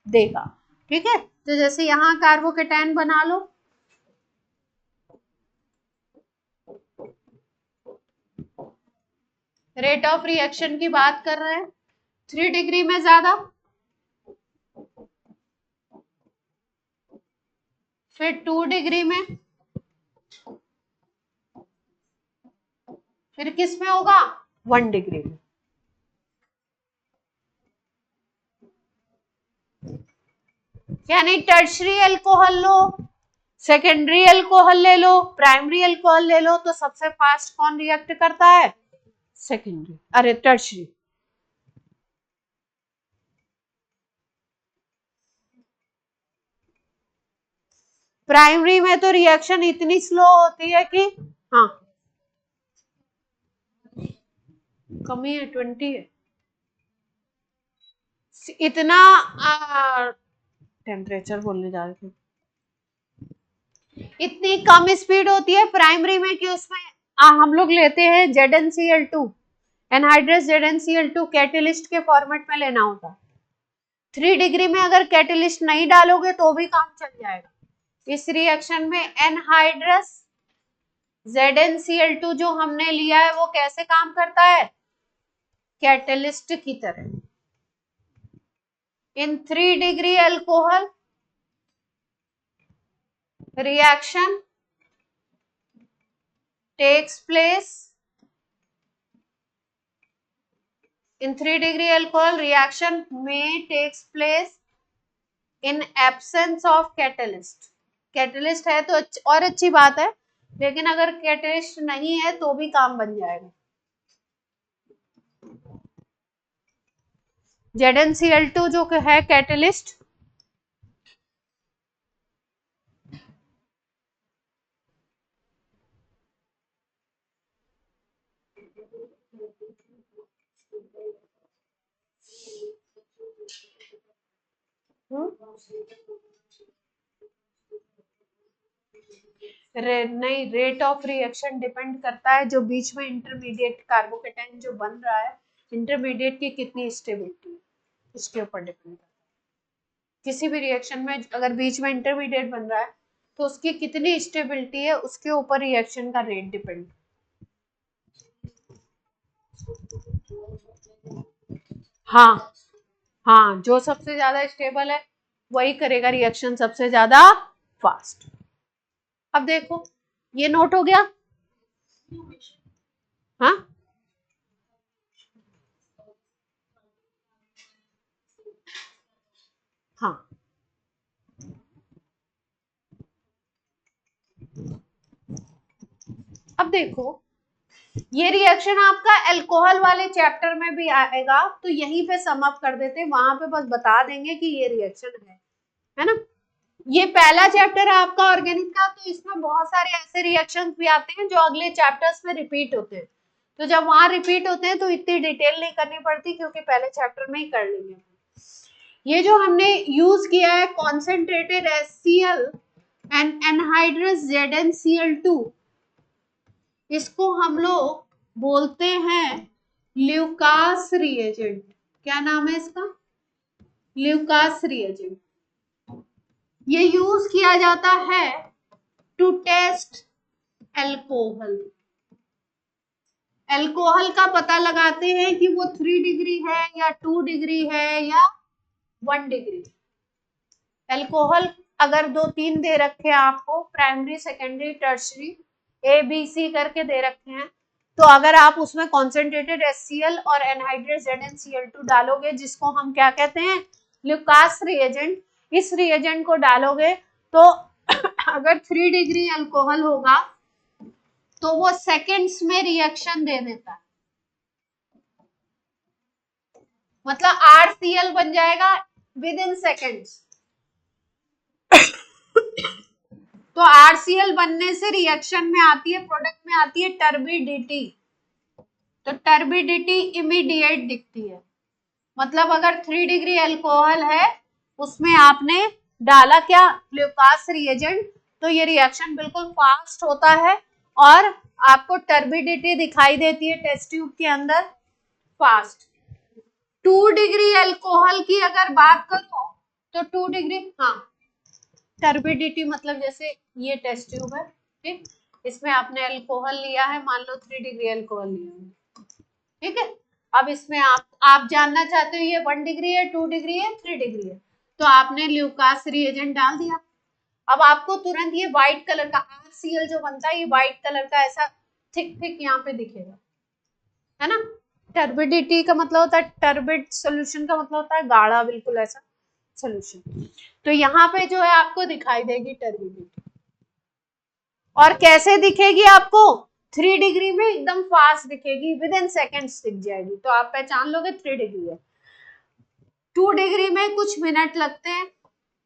देगा। ठीक है, तो जैसे यहाँ कार्बोकेटायन बना लो, रेट ऑफ रिएक्शन की बात कर रहे हैं, 3 डिग्री में ज्यादा, फिर 2 डिग्री में, फिर किस में होगा, 1 डिग्री में। यानी टर्शरी अल्कोहल लो, सेकेंडरी अल्कोहल ले लो, प्राइमरी अल्कोहल ले लो, तो सबसे फास्ट कौन रिएक्ट करता है, सेकेंडरी, अरे टर्शरी। प्राइमरी में तो रिएक्शन इतनी स्लो होती है कि, हाँ कमी है 20 है, इतना टेम्परेचर बोलने जा रही थी, इतनी कम स्पीड होती है प्राइमरी में कि उसमें हम लोग लेते हैं ZnCl2, एनहाइड्रस ZnCl2 कैटेलिस्ट के फॉर्मेट में लेना होता। 3 डिग्री में अगर कैटेलिस्ट नहीं डालोगे तो भी काम चल जाएगा। इस रिएक्शन में एनहाइड्रस ZnCl2 जो हमने लिया है वो कैसे काम करता है, कैटेलिस्ट की तरह। इन 3 degree alcohol reaction takes place in 3 degree alcohol reaction may takes place in absence of catalyst। Catalyst है तो और अच्छी बात है, लेकिन अगर कैटलिस्ट नहीं है तो भी काम बन जाएगा। ZnCl2 जो है कैटलिस्ट, नहीं, रेट ऑफ रिएक्शन डिपेंड करता है जो बीच में इंटरमीडिएट कार्बोकेटाइन जो बन रहा है, इंटरमीडिएट की कितनी स्टेबिलिटी है इसके ऊपर डिपेंड करता है। किसी भी रिएक्शन में अगर बीच में इंटरमीडिएट बन रहा है तो उसकी कितनी स्टेबिलिटी है उसके ऊपर रिएक्शन का रेट डिपेंड। हाँ हाँ, जो सबसे ज्यादा स्टेबल है वही करेगा रिएक्शन सबसे ज्यादा फास्ट। अब देखो ये नोट हो गया, हाँ हाँ, अब देखो ये रिएक्शन आपका अल्कोहल वाले चैप्टर में भी आएगा, तो यहीं पे सम अप कर देते, वहां पे बस बता देंगे कि ये रिएक्शन है ना। ये पहला चैप्टर है आपका ऑर्गेनिक का, तो इसमें बहुत सारे ऐसे रिएक्शंस भी आते हैं जो अगले चैप्टर्स में रिपीट होते हैं, तो जब वहां रिपीट होते हैं तो इतनी डिटेल नहीं करनी पड़ती क्योंकि पहले चैप्टर में ही कर लेंगे। ये जो हमने यूज किया है concentrated HCl and anhydrous ZnCl2, इसको हम लोग बोलते हैं ल्यूकास रिएजेंट। क्या नाम है इसका, ल्यूकास रिएजेंट। ये यूज किया जाता है टू टेस्ट एल्कोहल। एल्कोहल का पता लगाते हैं कि वो 3 डिग्री है या 2 डिग्री है या 1 डिग्री। एल्कोहल अगर 2-3 दे रखे हैं आपको, प्राइमरी सेकेंडरी टर्शरी ABC करके दे रखे हैं, तो अगर आप उसमें कॉन्सेंट्रेटेड HCl और एनहाइड्रस ZnCl2 डालोगे, जिसको हम क्या कहते हैं, ल्यूकास रिएजेंट, इस रिएजेंट को डालोगे तो अगर 3 डिग्री अल्कोहल होगा तो वो सेकेंड्स में रिएक्शन दे देता है, मतलब RCl बन जाएगा विद इन सेकेंड्स। तो RCl बनने से रिएक्शन में आती है, प्रोडक्ट में आती है टर्बिडिटी। तो टर्बिडिटी इमीडिएट दिखती है, मतलब अगर 3 डिग्री अल्कोहल है, उसमें आपने डाला क्या, ल्यूकास रिएजेंट, तो ये रिएक्शन बिल्कुल फास्ट होता है और आपको टर्बिडिटी दिखाई देती है टेस्ट ट्यूब के अंदर फास्ट। 2 डिग्री अल्कोहल की अगर बात करो तो 2 डिग्री, हाँ, टर्बिडिटी मतलब जैसे ये टेस्ट ट्यूब है, ठीक, इसमें आपने अल्कोहल लिया है, मान लो 3 डिग्री अल्कोहल लिया है, ठीक है। अब इसमें आप जानना चाहते हो ये 1 डिग्री है, 2 डिग्री है, 3 डिग्री है, तो आपने ल्यूकास रिएजेंट डाल दिया। अब आपको तुरंत ये व्हाइट कलर का RCl जो बनता है, ये व्हाइट कलर का ऐसा थिक थिक यहाँ पे दिखेगा, है ना। टर्बिडिटी का मतलब होता है, टर्बिड सोल्यूशन का मतलब होता है गाढ़ा बिल्कुल ऐसा सोल्यूशन। तो यहाँ पे जो है आपको दिखाई देगी टर्बिडिटी, और कैसे दिखेगी आपको, 3 डिग्री में एकदम फास्ट दिखेगी, विद इन सेकेंड्स दिख जाएगी, तो आप पहचान लोगे 3 डिग्री है। 2 डिग्री में कुछ मिनट लगते हैं,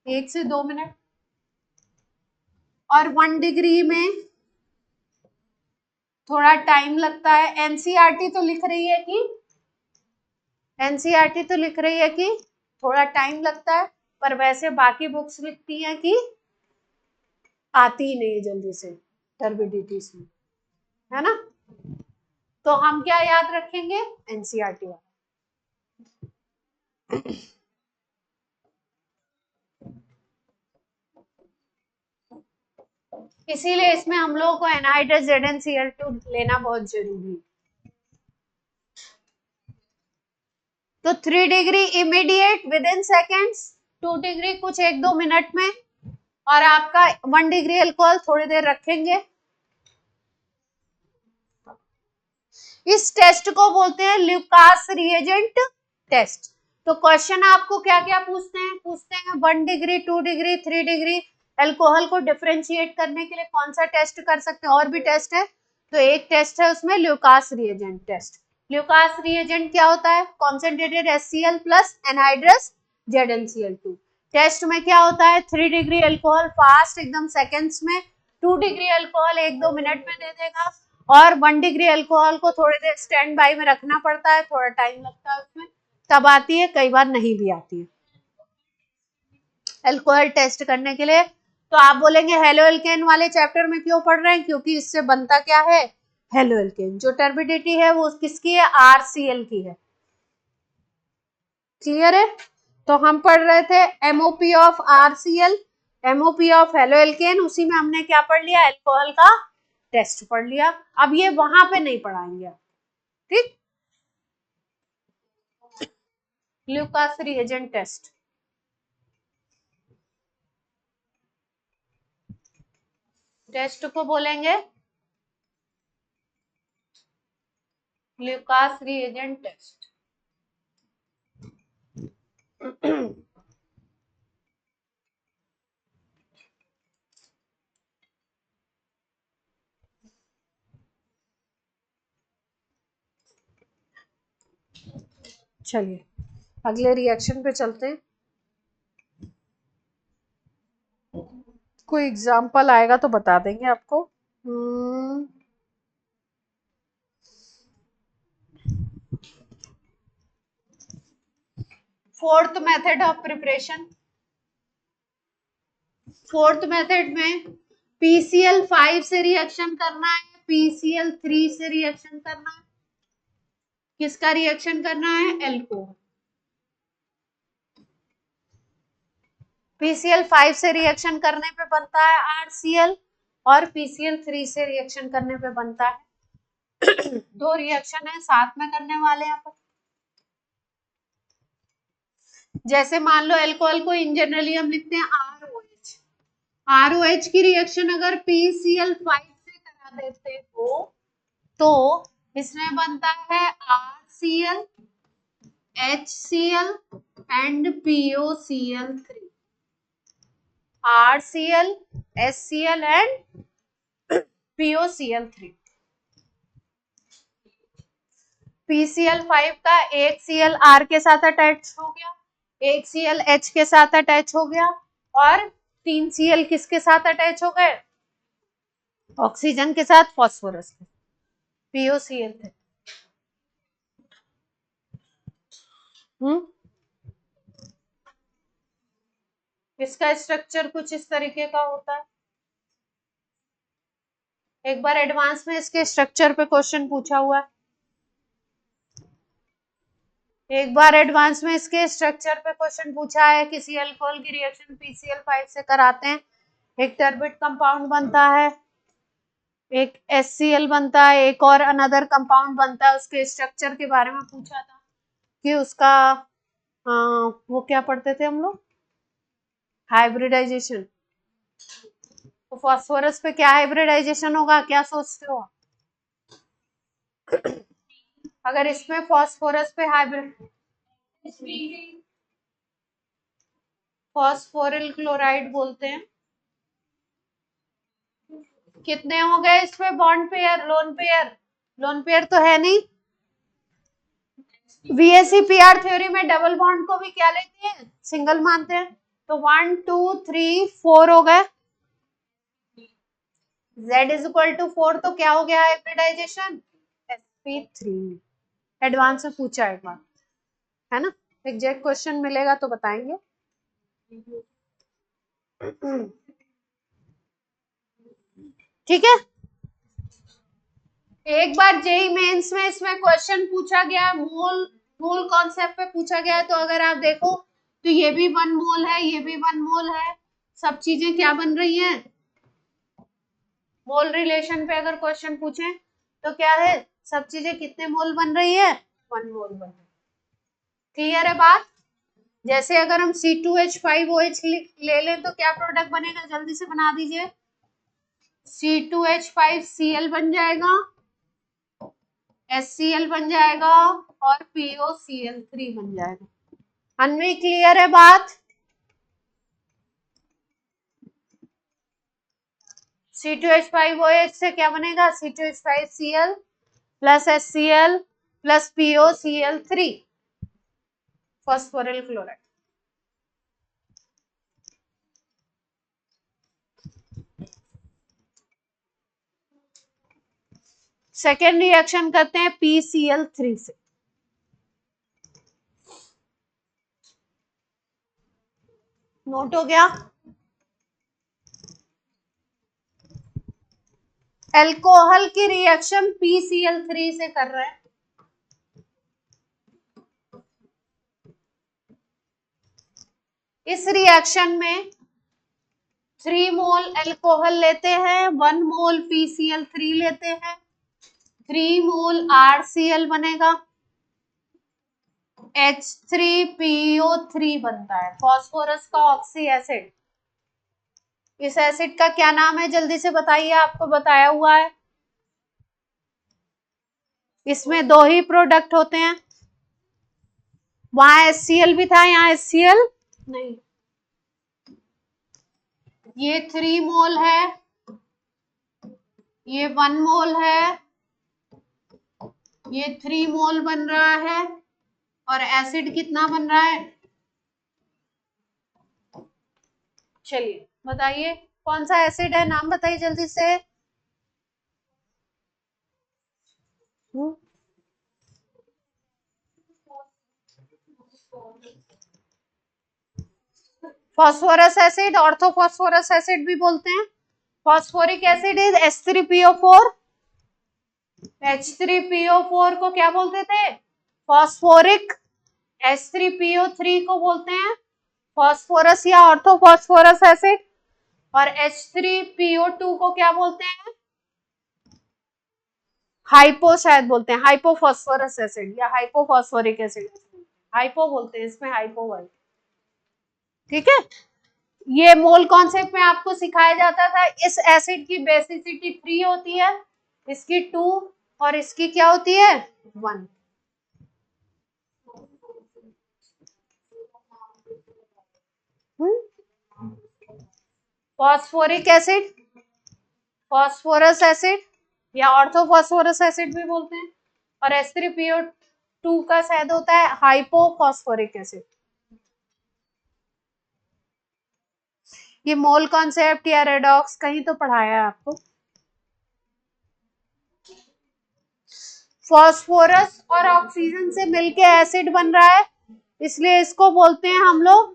1 से 2 मिनट, और 1 डिग्री में थोड़ा टाइम लगता है। एनसीईआरटी तो लिख रही है कि थोड़ा टाइम लगता है, पर वैसे बाकी बुक्स लिखती हैं कि आती ही नहीं जल्दी से टर्बिडिटी में, है ना। तो हम क्या याद रखेंगे, एनसीईआरटी वाला। इसीलिए इसमें हम लोगों को एनहाइड्रस ZnCl2 लेना बहुत जरूरी है। तो 3 degree immediate with in seconds, 2 degree कुछ 1-2 मिनट में, और आपका 1 डिग्री अल्कोहल थोड़ी देर रखेंगे। इस टेस्ट को बोलते हैं ल्यूकास रिएजेंट टेस्ट। तो क्वेश्चन आपको क्या क्या पूछते हैं 1 डिग्री, 2 डिग्री, 3 डिग्री अल्कोहल को डिफरेंशिएट करने के लिए कौन सा टेस्ट कर सकते हैं, और भी टेस्ट है, तो एक टेस्ट है उसमें Lucas reagent test. Lucas reagent क्या होता है, concentrated HCl plus anhydrous ZnCl2। Test में क्या होता है, 3 डिग्री अल्कोहल फास्ट एकदम सेकेंड्स में, 2 डिग्री अल्कोहल 1-2 मिनट में दे देगा, और 1 डिग्री अल्कोहल को थोड़ी देर स्टैंड बाई में रखना पड़ता है, थोड़ा टाइम लगता है उसमें, तब आती है, कई बार नहीं भी आती है अल्कोहल टेस्ट करने के लिए। तो आप बोलेंगे हेलो एल्केन वाले चैप्टर में क्यों पढ़ रहे हैं, क्योंकि इससे बनता क्या है, हेलो एल्केन। जो टर्बिडिटी है वो किसकी है, RCl की है, क्लियर है। तो हम पढ़ रहे थे MOP of RCl, MOP of halo alkane, उसी में हमने क्या पढ़ लिया, अल्कोहल का टेस्ट पढ़ लिया। अब ये वहां पे नहीं पढ़ाएंगे, ठीक। ल्यूकास रिएजेंट टेस्ट, टेस्ट को बोलेंगे ल्यूकास रिएजेंट टेस्ट। चलिए अगले रिएक्शन पे चलते हैं, कोई एग्जाम्पल आएगा तो बता देंगे आपको। Fourth method of preparation, fourth method में PCl5 से रिएक्शन करना है, PCl3 से रिएक्शन करना है, किसका रिएक्शन करना है, एल्कोहल। PCl5 से रिएक्शन करने पे बनता है RCl और PCl3 से रिएक्शन करने पे बनता है दो रिएक्शन है साथ में करने वाले यहाँ पर। जैसे मान लो अल्कोहल को इन जनरली हम लिखते हैं ROH। ROH की रिएक्शन अगर PCl5 से करा देते हो तो इसमें बनता है RCl, HCl and POCl3। RCl, HCl and POCl3। PCl5 का एक Cl R के साथ अटैच हो गया, एक Cl H के साथ अटैच हो गया और 3 Cl किसके साथ अटैच हो गए? ऑक्सीजन के साथ, फॉस्फोरस के, POCl3। इसका स्ट्रक्चर कुछ इस तरीके का होता है। एक बार एडवांस में इसके स्ट्रक्चर पे क्वेश्चन पूछा हुआ है। एक बार एडवांस में इसके स्ट्रक्चर पे क्वेश्चन पूछा है। किसी अल्कोहल की रिएक्शन PCl5 से कराते हैं, एक टर्बिड कंपाउंड बनता है, एक HCl बनता है, एक और अनदर कंपाउंड बनता है। उसके स्ट्रक्चर के बारे में पूछा था कि उसका वो क्या पढ़ते थे हम लोग, हाइब्रिडाइजेशन। तो फॉस्फोरस पे क्या हाइब्रिडाइजेशन होगा, क्या सोचते हो? अगर इसमें फॉस्फोरस पे हाइब्रिड, फॉस्फोरिल क्लोराइड बोलते हैं। कितने हो गए इसमें bond pair, lone pair? Lone pair तो है नहीं। VSEPR थ्योरी में डबल बॉन्ड को भी क्या लेते हैं, सिंगल मानते हैं। तो 1 2 3 4 हो गए। Z इज इक्वल टू 4 तो क्या हो गया हाइब्रिडाइजेशन, sp3। एडवांस में पूछा एक बार, है ना। एग्जैक्ट क्वेश्चन मिलेगा तो बताएंगे। ठीक है। एक बार जेई मेंस में इसमें क्वेश्चन पूछा गया, मोल कॉन्सेप्ट पे पूछा गया। तो अगर आप देखो तो ये भी 1 मोल है, ये भी 1 मोल है, सब चीजें क्या बन रही हैं, मोल रिलेशन पे अगर क्वेश्चन पूछे तो क्या है, सब चीजें कितने मोल बन रही है, 1 मोल बन रही है। क्लियर है बात। जैसे अगर हम C2H5OH ले लें तो क्या प्रोडक्ट बनेगा, जल्दी से बना दीजिए। C2H5Cl बन जाएगा, HCl बन जाएगा और POCl3 बन जाएगा। अनवी क्लियर है बात। C2H5OH से क्या बनेगा, C2H5Cl plus HCl plus POCl3, phosphoryl chloride. Second reaction करते हैं PCl3 से। नोट हो गया। अल्कोहल की रिएक्शन PCl3 से कर रहे हैं। इस रिएक्शन में 3 मोल अल्कोहल लेते हैं, 1 मोल PCl3 लेते हैं, 3 मोल RCl बनेगा, H3PO3 बनता है, फॉस्फोरस का ऑक्सी एसिड। इस एसिड का क्या नाम है, जल्दी से बताइए, आपको बताया हुआ है। इसमें 2 ही प्रोडक्ट होते हैं, वहां HCl भी था, यहाँ HCl नहीं। ये 3 मोल है, ये 1 मोल है, ये 3 मोल बन रहा है और एसिड कितना बन रहा है, चलिए बताइए कौन सा एसिड है, नाम बताइए जल्दी से। फॉस्फोरस एसिड, ऑर्थोफॉस्फोरस एसिड भी बोलते हैं। Phosphoric acid is H3PO4। H3PO4 को क्या बोलते थे, फॉस्फोरिक। H3PO3 को बोलते हैं फॉस्फोरस या ऑर्थोफॉस्फोरस एसिड। और H3PO2 को क्या बोलते हैं? हाइपो शायद बोलते हैं, हाइपोफॉस्फोरस एसिड या हाइपोफॉस्फोरिक एसिड। हाइपो बोलते हैं इसमें, हाइपो वर्ड। ठीक है, ये मोल कॉन्सेप्ट में आपको सिखाया जाता था। इस एसिड की बेसिसिटी 3 होती है, इसकी 2 और इसकी क्या होती है 1। फॉस्फोरिक एसिड, फॉस्फोरस एसिड या ऑर्थोफॉस्फोरस एसिड भी बोलते हैं। और H3PO2 का शायद होता है हाइपोफॉस्फोरिक एसिड। ये मोल कॉन्सेप्ट या रेडॉक्स कहीं तो पढ़ाया है आपको। फॉस्फोरस और ऑक्सीजन से मिलके एसिड बन रहा है, इसलिए इसको बोलते हैं हम लोग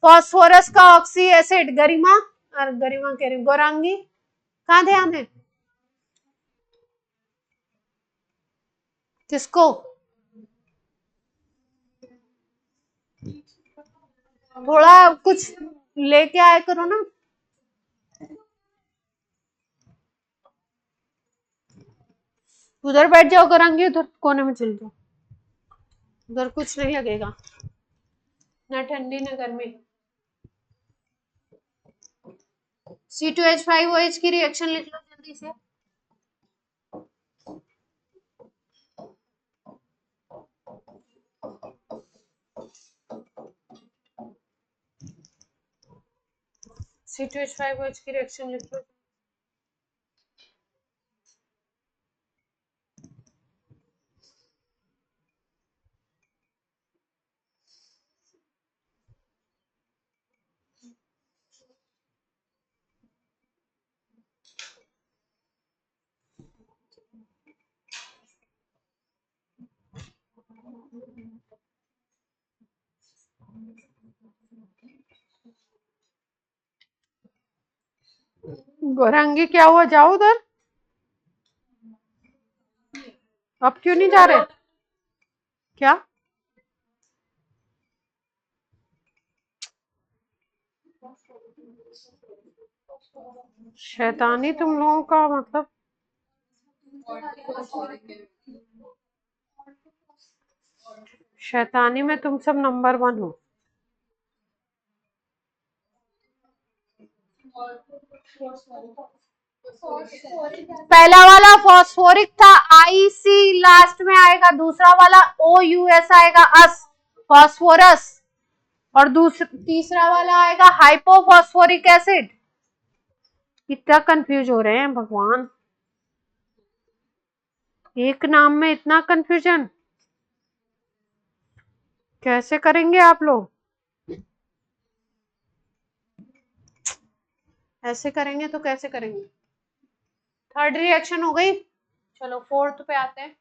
फॉस्फोरस का ऑक्सी एसिड। गरिमा, और गरिमा कह रही गौरांगी, कहाँ ध्यान है? किसको? थोड़ा कुछ लेके आया करो ना। उधर बैठ जाओ गौरांगी, उधर कोने में चल जाओ, उधर कुछ नहीं लगेगा, ना ठंडी ना गर्मी। C2H5OH की रिएक्शन लिख लो जल्दी से। C2H5OH की रिएक्शन लिख लो। गौरांगी क्या हुआ, जाओ उधर। अब क्यों नहीं जा रहे? क्या शैतानी तुम लोगों का मतलब। शैतानी में तुम सब नंबर 1 हो। पहला वाला फॉस्फोरिक था, IC लास्ट में आएगा। दूसरा वाला OUS आएगा, अस, फॉस्फोरस। और तीसरा वाला आएगा हाइपोफॉस्फोरिक एसिड। इतना कंफ्यूज हो रहे हैं भगवान, एक नाम में इतना कंफ्यूजन कैसे करेंगे आप लोग? ऐसे करेंगे तो कैसे करेंगे? थर्ड रिएक्शन हो गई, चलो फोर्थ पे आते हैं।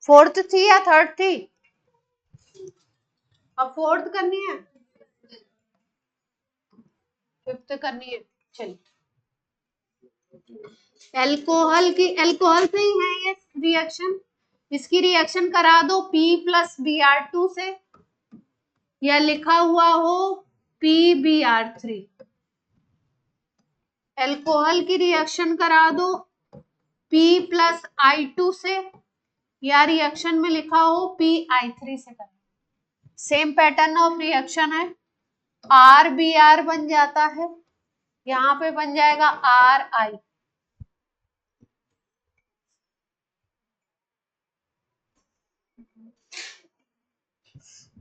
फोर्थ थी या थर्ड थी? अब फोर्थ करनी है, फिफ्थ करनी है। चलिए, एल्कोहल की, एल्कोहल से ही है ये रिएक्शन। इसकी रिएक्शन करा दो P+Br2 से, या लिखा हुआ हो PBr3। एल्कोहल की रिएक्शन करा दो P+I2 से, या रिएक्शन में लिखा हो PI3 से करा। सेम पैटर्न ऑफ रिएक्शन है, RBr बन जाता है, यहां पे बन जाएगा RI।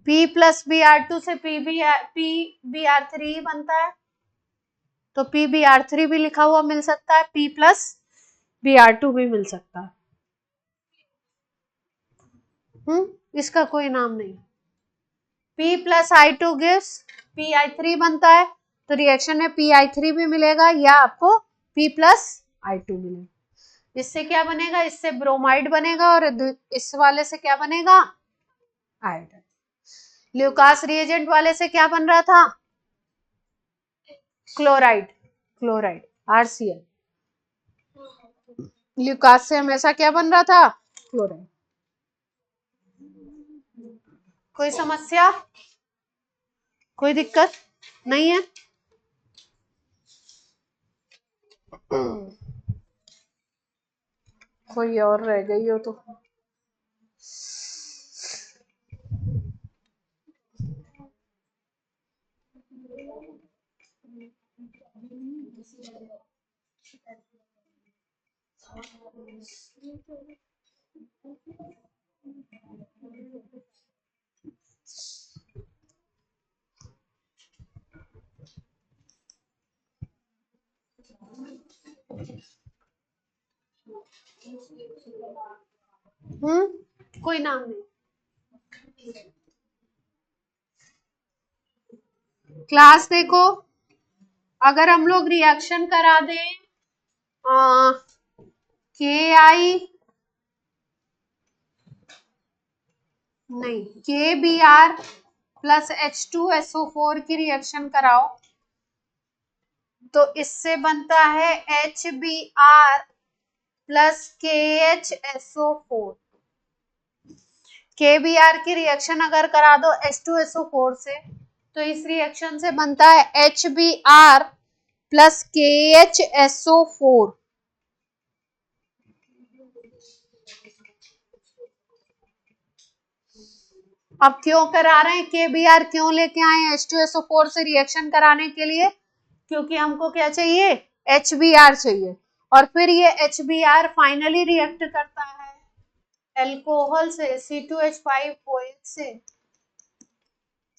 P+Br2 से PBr3 बनता है, तो PBr3 भी लिखा हुआ मिल सकता है, P+Br2 भी मिल सकता है। इसका कोई नाम नहीं। P+I2 गिव्स PI3 बनता है, तो रिएक्शन में PI3 भी मिलेगा या आपको P+I2 मिलेगा। इससे क्या बनेगा? इससे ब्रोमाइड बनेगा, और इस वाले से क्या बनेगा? आयोडाइड। ल्यूकास रिएजेंट वाले से क्या बन रहा था? Chloride, chloride RCl। ल्यूकास से हमेशा क्या बन रहा था? क्लोराइड। कोई समस्या? कोई दिक्कत नहीं है? कोई और रह गई हो तो कोई नाम नहीं। क्लास देखो, अगर हम लोग रिएक्शन करा दें KI नहीं KBr प्लस H2SO4 की रिएक्शन कराओ तो इससे बनता है HBr प्लस KHSO4। KBr की रिएक्शन अगर करा दो H2SO4 से तो इस रिएक्शन से बनता है HBr प्लस KHSO4। अब क्यों करा रहे हैं KBr, क्यों लेके आए H2SO4 से रिएक्शन कराने के लिए? क्योंकि हमको क्या चाहिए, HBr चाहिए। और फिर ये HBr फाइनली रिएक्ट करता है अल्कोहल से C2H5OH से,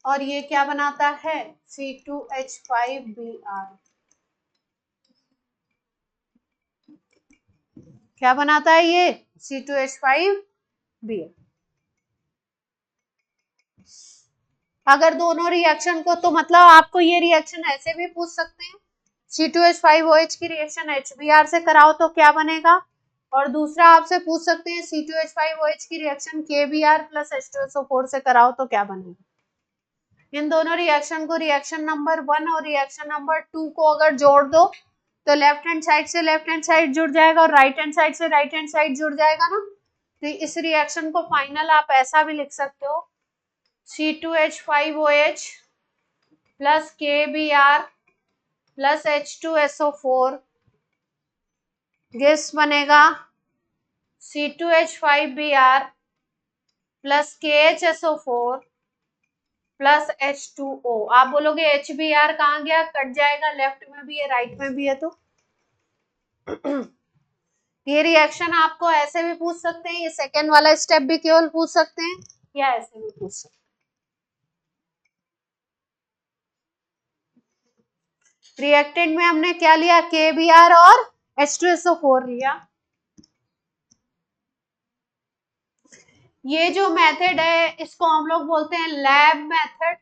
और ये क्या बनाता है C2H5Br। क्या बनाता है ये C2H5Br। अगर दोनों रिएक्शन को, तो मतलब आपको ये रिएक्शन ऐसे भी पूछ सकते हैं, C2H5OH की रिएक्शन HBr से कराओ तो क्या बनेगा, और दूसरा आपसे पूछ सकते हैं C2H5OH की रिएक्शन KBr प्लस H2SO4 से कराओ तो क्या बनेगा। इन दोनों रिएक्शन को, रिएक्शन नंबर 1 और रिएक्शन नंबर 2 को अगर जोड़ दो तो लेफ्ट हैंड साइड से लेफ्ट हैंड साइड जुड़ जाएगा और राइट हैंड साइड से राइट हैंड साइड जुड़ जाएगा ना। तो इस रिएक्शन को फाइनल आप ऐसा भी लिख सकते हो C2H5OH plus KBr plus H2SO4 gas बनेगा C2H5Br plus KHSO4 plus H2O। आप बोलोगे HBr कहाँ गया, कट जाएगा, लेफ्ट में भी है राइट में भी है। तो ये रिएक्शन आपको ऐसे भी पूछ सकते हैं, ये सेकेंड वाला स्टेप भी केवल पूछ सकते हैं, या ऐसे भी पूछ सकते हैं। रिएक्टेंट में हमने क्या लिया, KBr और H2SO4 लिया। ये जो मेथड है इसको हम लोग बोलते हैं लैब मेथड।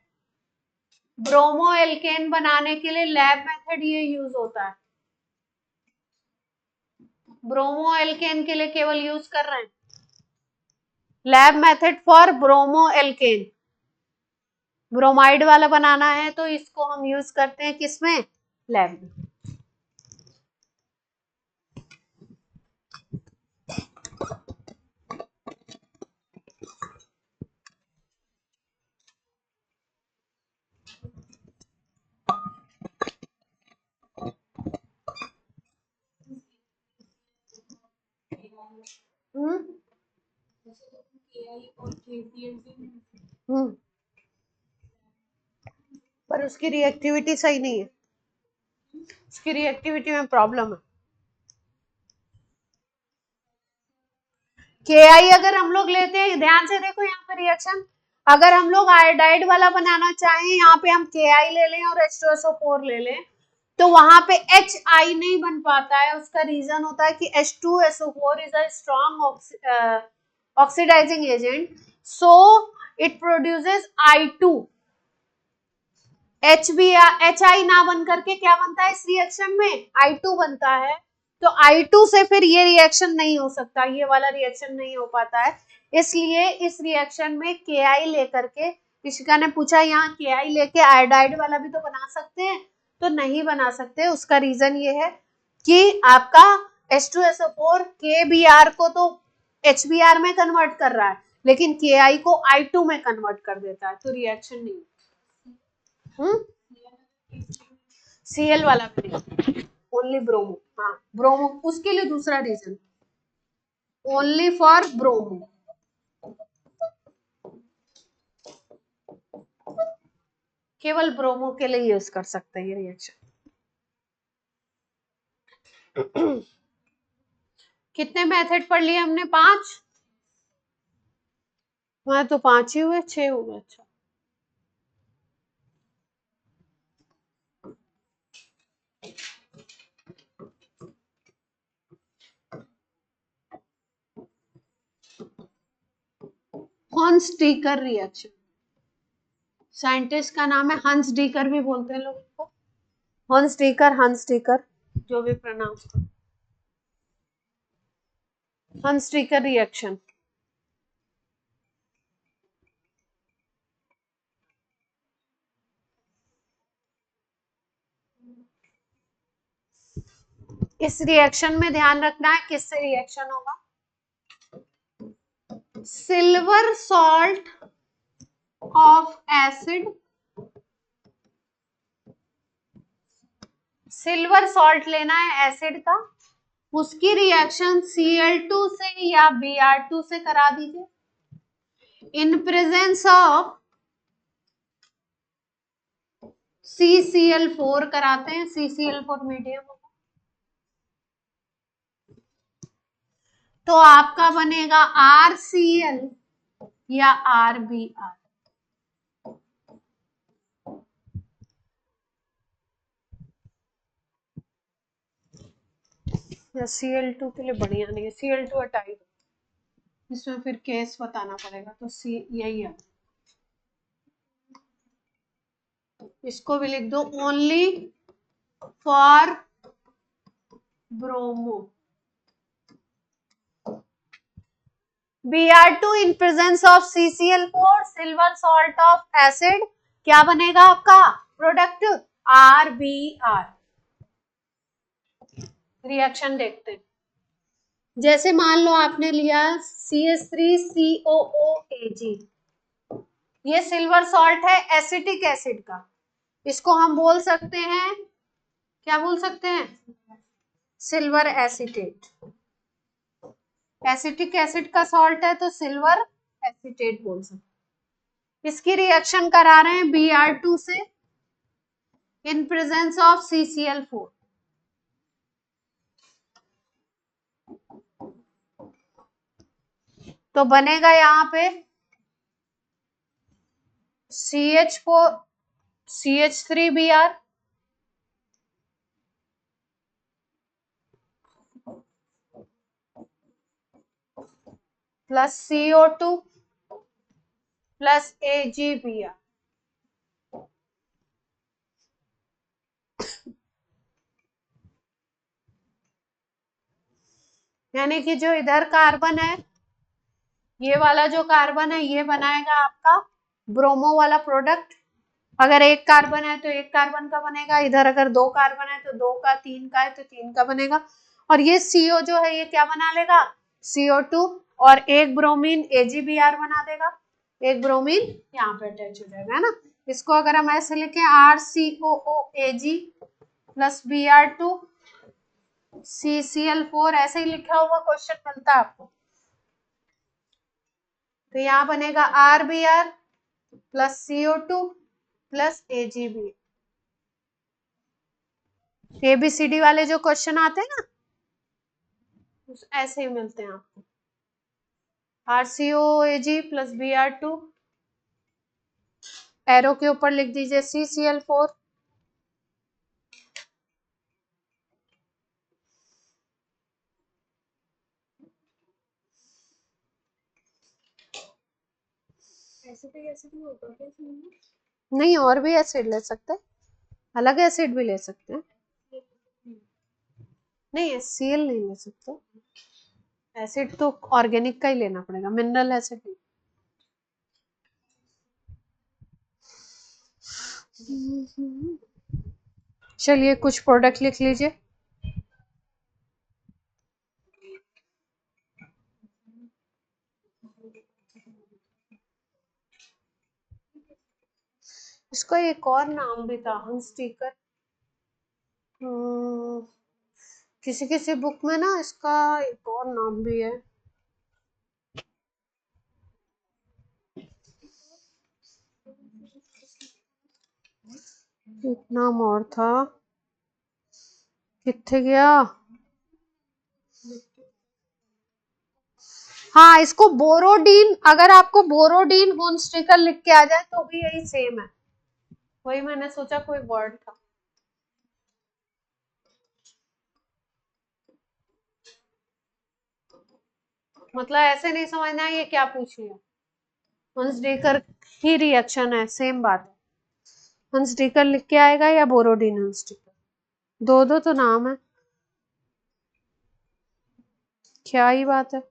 ब्रोमो एल्केन बनाने के लिए लैब मेथड ये यूज होता है। ब्रोमो एल्केन के लिए केवल यूज कर रहे हैं lab method for bromo alkane. Bromide वाला बनाना है तो इसको हम यूज करते हैं किसमें, लैब में। पर उसकी रिएक्टिविटी सही नहीं है, उसकी रिएक्टिविटी में प्रॉब्लम है। KI अगर हम लोग लेते हैं, ध्यान से देखो यहाँ पे रिएक्शन, अगर हम लोग आयोडाइड वाला बनाना चाहें, यहाँ पे हम KI ले लें और H2SO4 ले लें तो वहां पे HI नहीं बन पाता है। उसका रीजन होता है कि H2SO4 is a strong oxidizing agent, so it produces I2। HI ना बन करके क्या बनता है इस रिएक्शन में, I2 बनता है। तो I2 से फिर ये रिएक्शन नहीं हो सकता, ये वाला रिएक्शन नहीं हो पाता है। इसलिए इस रिएक्शन में KI लेकर के, ऋषिका ने पूछा यहाँ KI लेके आयोडाइड वाला भी तो बना सकते हैं, तो नहीं बना सकते। उसका रीजन ये है कि आपका H2SO4 KBr को तो HBr में कन्वर्ट कर रहा है लेकिन KI को I2 में कन्वर्ट कर देता है, तो रिएक्शन नहीं। Cl वाला भी नहीं, ओनली ब्रोमो। हाँ ब्रोमो, उसके लिए दूसरा रीजन, ओनली फॉर ब्रोमो। केवल ब्रोमो के लिए यूज कर सकते हैं ये रिएक्शन। कितने मेथड पढ़ लिए हमने? 5। वहां तो 5 ही हुए, 6 हुए। अच्छा हॉन्स डीकर रिएक्शन, साइंटिस्ट का नाम है हंस डीकर भी बोलते हैं लोग इसको, हंस डीकर, जो भी प्रोनाउंस करो। हंस डीकर रिएक्शन इस रिएक्शन में ध्यान रखना है किससे रिएक्शन होगा। Silver salt of acid, silver salt लेना है एसिड का, उसकी रिएक्शन Cl2 से या Br2 से करा दीजिए इन प्रेजेंस ऑफ CCl4 कराते हैं, CCl4 मीडियम होगा, तो आपका बनेगा RCl या RBr। Cl2 के लिए बढ़िया नहीं है, Cl2 हटाई दो, इसमें फिर केस बताना पड़ेगा, तो सी यही है। इसको भी लिख दो, only for bromo. Br2 in presence of CCl4, silver salt of acid, क्या बनेगा आपका प्रोडक्ट? RBr। रिएक्शन देखते हैं, जैसे मान लो आपने लिया CH3COOAg, ये सिल्वर सॉल्ट है एसिटिक एसिड का, इसको हम बोल सकते हैं, क्या बोल सकते हैं? Silver acetate. एसिटिक एसिड का सॉल्ट है तो सिल्वर एसिटेट बोल सकते हैं। इसकी रिएक्शन करा रहे हैं Br2 से इन प्रेजेंस ऑफ CCl4, तो बनेगा यहाँ पे CH4 CH3Br plus CO2 plus AgBr। यानी कि जो इधर कार्बन है, ये वाला जो कार्बन है, ये बनाएगा आपका ब्रोमो वाला प्रोडक्ट। अगर एक कार्बन है तो एक कार्बन का बनेगा, इधर अगर 2 कार्बन है तो 2 का, 3 का है तो 3 का बनेगा, और ये CO जो है ये क्या बना लेगा? CO2, और एक ब्रोमीन AgBr बना देगा, एक ब्रोमीन यहाँ पे अटैच हो जाएगा, है ना। इसको अगर हम ऐसे लिखें RCOOAg प्लस Br2 CCl4, ऐसे ही लिखा हुआ क्वेश्चन मिलता है आपको, तो यहाँ बनेगा RBr plus CO2 plus AgBr। ABCD वाले जो क्वेश्चन आते हैं ना, ऐसे ही मिलते हैं आपको। RCOAg प्लस Br2, एरो के ऊपर लिख दीजिए CCl4, एसिटिक एसिड में होगा क्या इसमें? नहीं और भी एसिड ले सकते हैं, अलग एसिड भी ले सकते हैं, नहीं HCl नहीं ले सकते, एसिड तो ऑर्गेनिक का ही लेना पड़ेगा, मिनरल एसिड नहीं। चलिए कुछ प्रोडक्ट लिख लीजिए। इसका एक और नाम भी था, हंस्टीकर। किसी किसी बुक में ना इसका एक और नाम भी है। एक नाम और था, कितने गया। हाँ, इसको बोरोडीन, अगर आपको बोरोडीन हॉर्नस्टिकर लिख के आ जाए तो भी यही सेम है। वही मैंने सोचा कोई वर्ड था। मतलब ऐसे नहीं समझना ये क्या पूछ रही है। हंसडेकर ही रिएक्शन है, सेम बात है। हंसडेकर लिख के आएगा या बोरोडीन हंसडेकर, दो दो तो नाम है, क्या ही बात है।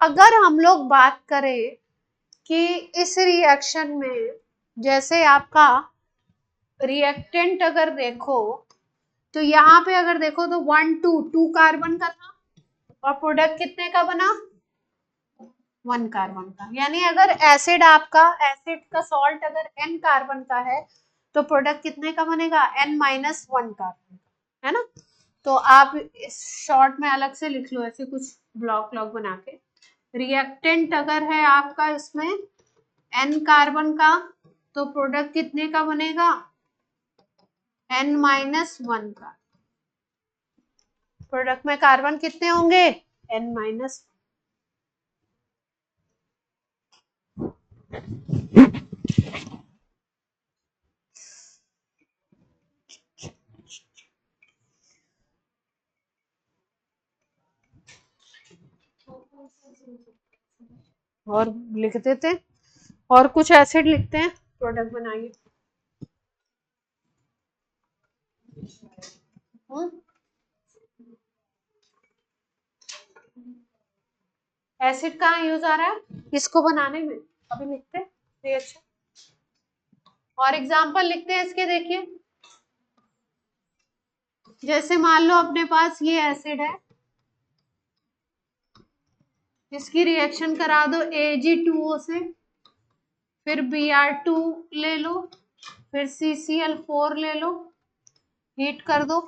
अगर हम लोग बात करें कि इस रिएक्शन में जैसे आपका रिएक्टेंट अगर देखो तो यहाँ पे अगर देखो तो 2 कार्बन का था और प्रोडक्ट कितने का बना, 1 कार्बन का। यानी अगर एसिड आपका, एसिड का सॉल्ट अगर n कार्बन का है तो प्रोडक्ट कितने का बनेगा, n-1 कार्बन का, है ना। तो आप इस शॉर्ट में अलग से लिख लो ऐसे कुछ ब्लॉक ब्लॉक बना के। रिएक्टेंट अगर है आपका इसमें n कार्बन का तो प्रोडक्ट कितने का बनेगा, n-1 का। प्रोडक्ट में कार्बन कितने होंगे, n-1। और लिख देते हैं, और कुछ एसिड लिखते हैं, प्रोडक्ट बनाइए। एसिड कहाँ यूज आ रहा है, इसको बनाने में। अभी लिखते हैं रिएक्शन और एग्जांपल लिखते हैं इसके। देखिए जैसे मान लो अपने पास ये एसिड है, इसकी रिएक्शन करा दो Ag2O से, फिर Br2 ले लो, फिर CCl4 ले लो, हीट कर दो।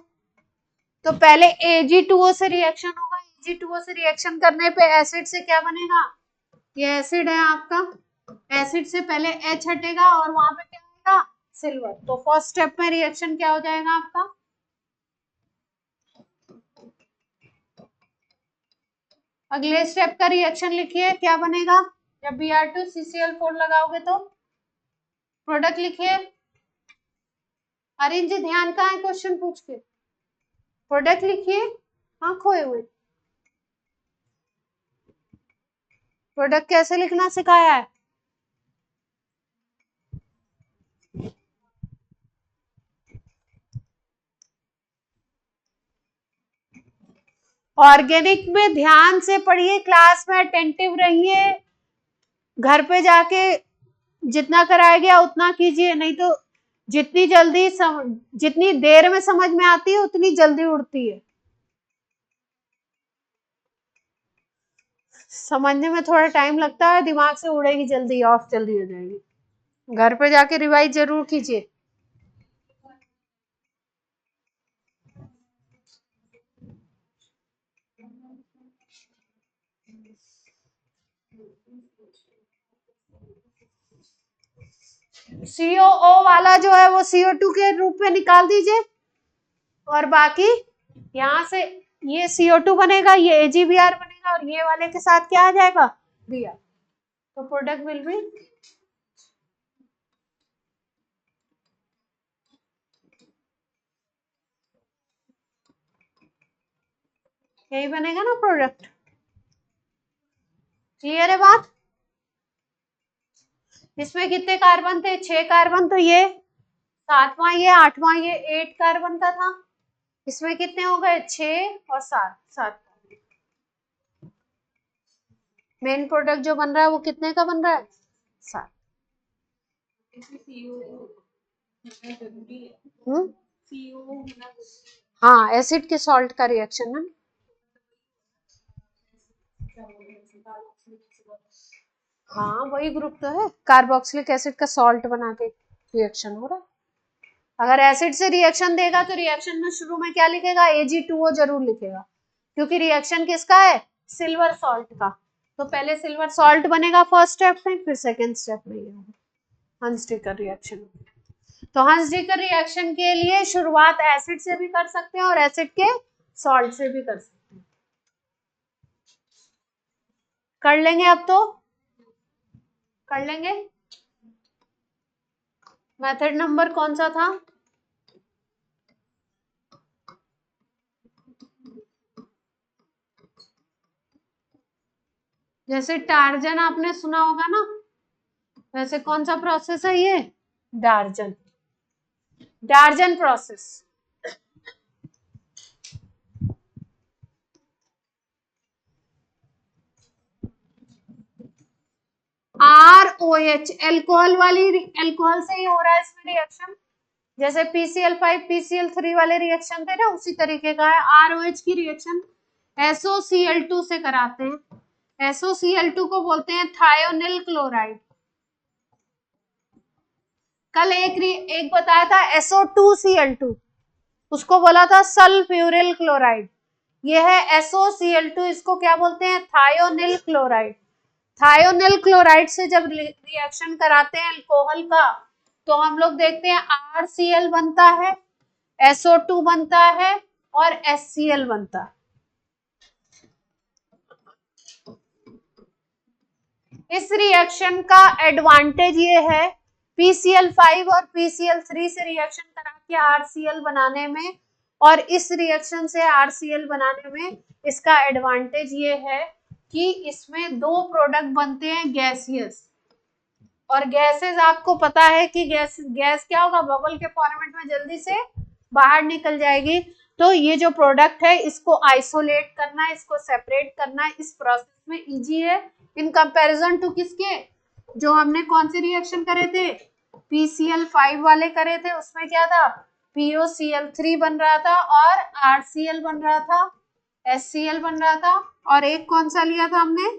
तो पहले Ag2O से रिएक्शन होगा, Ag2O से रिएक्शन करने पे एसिड से क्या बनेगा, ये एसिड है आपका, एसिड से पहले H हटेगा और वहां पे क्या आएगा, सिल्वर। तो फर्स्ट स्टेप में रिएक्शन क्या हो जाएगा आपका, अगले स्टेप का रिएक्शन लिखिए क्या बनेगा, जब Br2 CCl4 लगाओगे तो प्रोडक्ट लिखिए। अरिंद जी ध्यान कहाँ है, क्वेश्चन पूछ के प्रोडक्ट लिखिए। हाँ खोए हुए, प्रोडक्ट कैसे लिखना सिखाया है, ऑर्गेनिक में ध्यान से पढ़िए, क्लास में अटेंटिव रहिए, घर पे जाके जितना कराया गया उतना कीजिए, नहीं तो जितनी जल्दी जितनी देर में समझ में आती है उतनी जल्दी उड़ती है। समझने में थोड़ा टाइम लगता है, दिमाग से उड़ेगी जल्दी, ऑफ जल्दी हो जाएगी। घर पे जाके रिवाइज जरूर कीजिए। COO वाला जो है वो CO2 के रूप में निकाल दीजिए, और बाकी यहाँ से ये CO2 बनेगा, ये AgBr बनेगा, और ये वाले के साथ क्या आ जाएगा, Br। तो प्रोडक्ट विल बी, यही बनेगा ना प्रोडक्ट। क्लियर है बात। इसमें कितने कार्बन थे, 6 कार्बन, तो ये 7वां, ये 8वां, ये 8 कार्बन का था। इसमें कितने हो गए, 6 और 7, 7। मेन प्रोडक्ट जो बन रहा है वो कितने का बन रहा है, 7। CO होना हाँ, एसिड के सॉल्ट का रिएक्शन है। हाँ, वही ग्रुप तो है, कार्बोक्सिलिक एसिड का सॉल्ट बना के रिएक्शन हो रहा है। अगर एसिड से रिएक्शन देगा तो रिएक्शन में शुरू में क्या लिखेगा, Ag2O जरूर लिखेगा, क्योंकि रिएक्शन किसका है, सिल्वर सॉल्ट का। तो पहले सिल्वर सॉल्ट बनेगा फर्स्ट स्टेप में, फिर सेकेंड स्टेप में ये होगा हंस-डीकर रिएक्शन। तो हंस-डीकर रिएक्शन के लिए शुरुआत एसिड से भी कर सकते हैं और एसिड के सॉल्ट से भी कर सकते हैं। कर लेंगे, अब तो कर लेंगे। मेथड नंबर कौन सा था, जैसे टार्जन आपने सुना होगा ना, वैसे कौन सा प्रोसेस है ये, डार्जन, डार्जन प्रोसेस। ROH एल्कोहल वाली, एल्कोहल से ही हो रहा है इसमें रिएक्शन, जैसे PCl5 PCl3 वाले रिएक्शन थे ना, उसी तरीके का है। ROH की रिएक्शन SOCl2 से कराते हैं। SOCl2 को बोलते हैं थायोनिल क्लोराइड। कल एक बताया था SO2Cl2, उसको बोला था सल्फ्यूरिल क्लोराइड। ये है SOCl2, इसको क्या बोलते हैं, थायोनिल क्लोराइड। थायोनिल क्लोराइड से जब रिएक्शन कराते हैं अल्कोहल का, तो हम लोग देखते हैं RCl बनता है, SO2 बनता है और HCl बनता है। इस रिएक्शन का एडवांटेज ये है, PCl5 और PCl3 से रिएक्शन करा के RCl बनाने में और इस रिएक्शन से RCl बनाने में इसका एडवांटेज ये है कि इसमें दो प्रोडक्ट बनते हैं गैसियस। और गैसेस आपको पता है कि गैस क्या होगा, बबल के फॉर्मेट में जल्दी से बाहर निकल जाएगी। तो ये जो प्रोडक्ट है इसको आइसोलेट करना, इसको सेपरेट करना इस प्रोसेस में इजी है इन कंपैरिजन टू किसके, जो हमने कौन से रिएक्शन करे थे, PCl5 वाले करे थे, उसमें क्या था, POCl3 बन रहा था और RCl बन रहा था, HCl बन रहा था। और एक कौन सा लिया था हमने,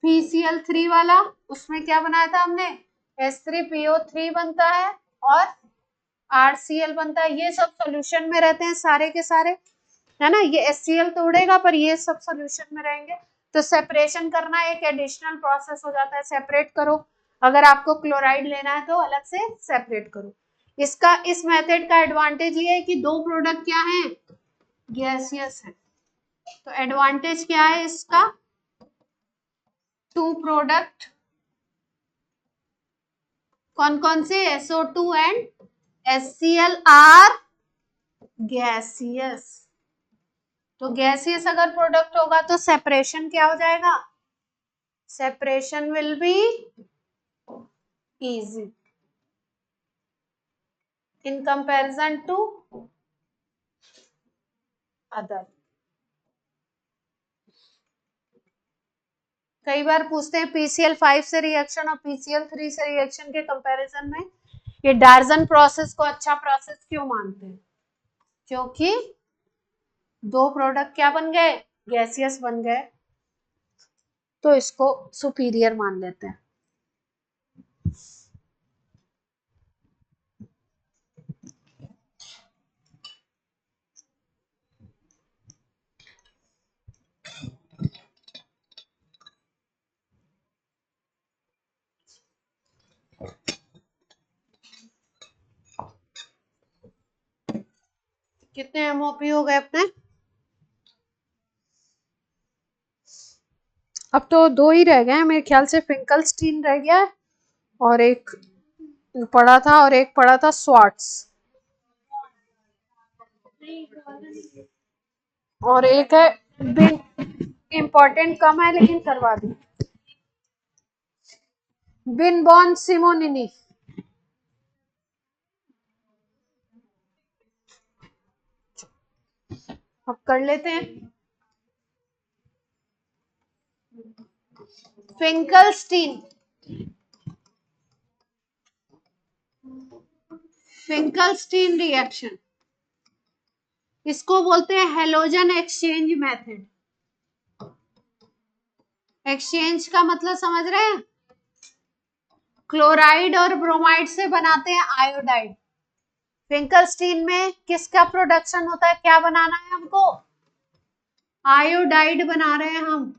PCl3 वाला, उसमें क्या बनाया था हमने, H3PO3 बनता है और RCl बनता है। ये सब सॉल्यूशन में रहते हैं सारे के सारे, है ना। ये HCl तो उड़ेगा पर ये सब सॉल्यूशन में रहेंगे। तो सेपरेशन करना एक एडिशनल प्रोसेस हो जाता है, सेपरेट करो। अगर आपको क्लोराइड लेना है तो अलग से सेपरेट करो। इसका, इस मेथड का एडवांटेज ये है कि दो प्रोडक्ट क्या है, गैसियस है। तो एडवांटेज क्या है इसका, टू प्रोडक्ट, कौन कौन से, SO2 and HCl are gaseous. तो गैसियस अगर प्रोडक्ट होगा तो सेपरेशन क्या हो जाएगा, separation will be easy in comparison to other. कई बार पूछते हैं PCl5 से रिएक्शन और PCl3 से रिएक्शन के कंपैरिजन में ये डार्जन प्रोसेस को अच्छा प्रोसेस क्यों मानते हैं, क्योंकि दो प्रोडक्ट क्या बन गए, गैसियस बन गए, तो इसको सुपीरियर मान लेते हैं। कितने MOP हो गए अपने, अब तो दो ही रह गए हैं मेरे ख्याल से, फिंकलस्टीन रह गया है और एक पढ़ा था, और एक पढ़ा था स्वार्ट्स, और एक है इम्पोर्टेंट कम है लेकिन करवा दी, बिन बॉन सिमोनिनी। अब कर लेते हैं, फिंकलस्टीन, फिंकलस्टीन रिएक्शन, इसको बोलते हैं हेलोजन एक्सचेंज मेथड। एक्सचेंज का मतलब समझ रहे हैं? क्लोराइड और ब्रोमाइड से बनाते हैं आयोडाइड। फिंकलस्टीन में किसका प्रोडक्शन होता है, क्या बनाना है हमको? आयोडाइड बना रहे हैं हम,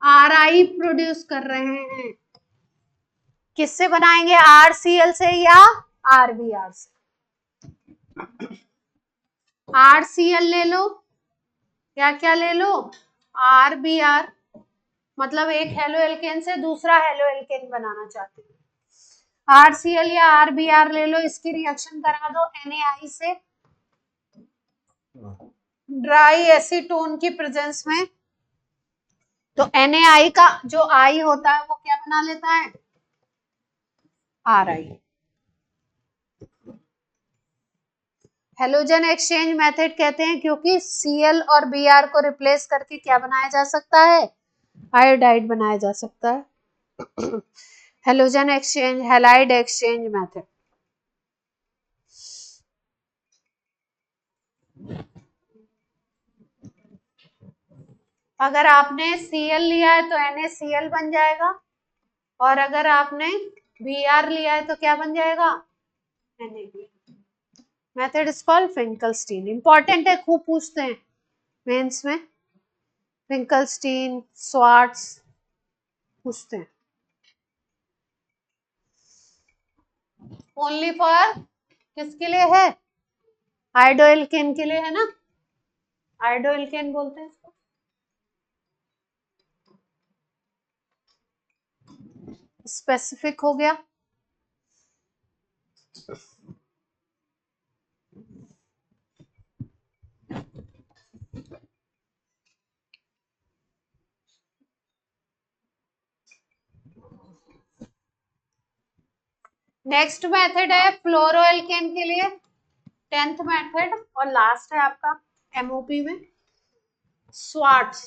Ri प्रोड्यूस कर रहे हैं। किससे बनाएंगे? RCl से या RBr से? RCl ले लो या क्या ले लो? RBr, मतलब एक हेलो एल्केन से दूसरा हेलो एल्केन बनाना चाहते हैं। RCl या RBr ले लो, इसकी रिएक्शन करा दो NaI से ड्राई एसीटोन की प्रेजेंस में, तो NaI का जो I होता है वो क्या बना लेता है? Ri। हेलोजन एक्सचेंज मेथड कहते हैं क्योंकि Cl और Br को रिप्लेस करके क्या बनाया जा सकता है? आयोडाइड बनाया जा सकता है। Halogen exchange, halide exchange method. अगर आपने Cl लिया है तो NaCl बन जाएगा, और अगर आपने Br लिया है तो क्या बन जाएगा? NaBr। Method is called Finkelstein. Important है, खूब पूछते हैं मेंस में, फिंकलस्टीन, स्वार्ट्स पूछते हैं। ओनली फॉर किसके लिए है? आयोडोएल्केन के लिए है ना, आयोडोएल्केन बोलते हैं इसको। स्पेसिफिक हो गया। नेक्स्ट मेथड है फ्लोरोएल्केन के लिए, 10th मेथड, और लास्ट है आपका MOP में स्वार्ट्स।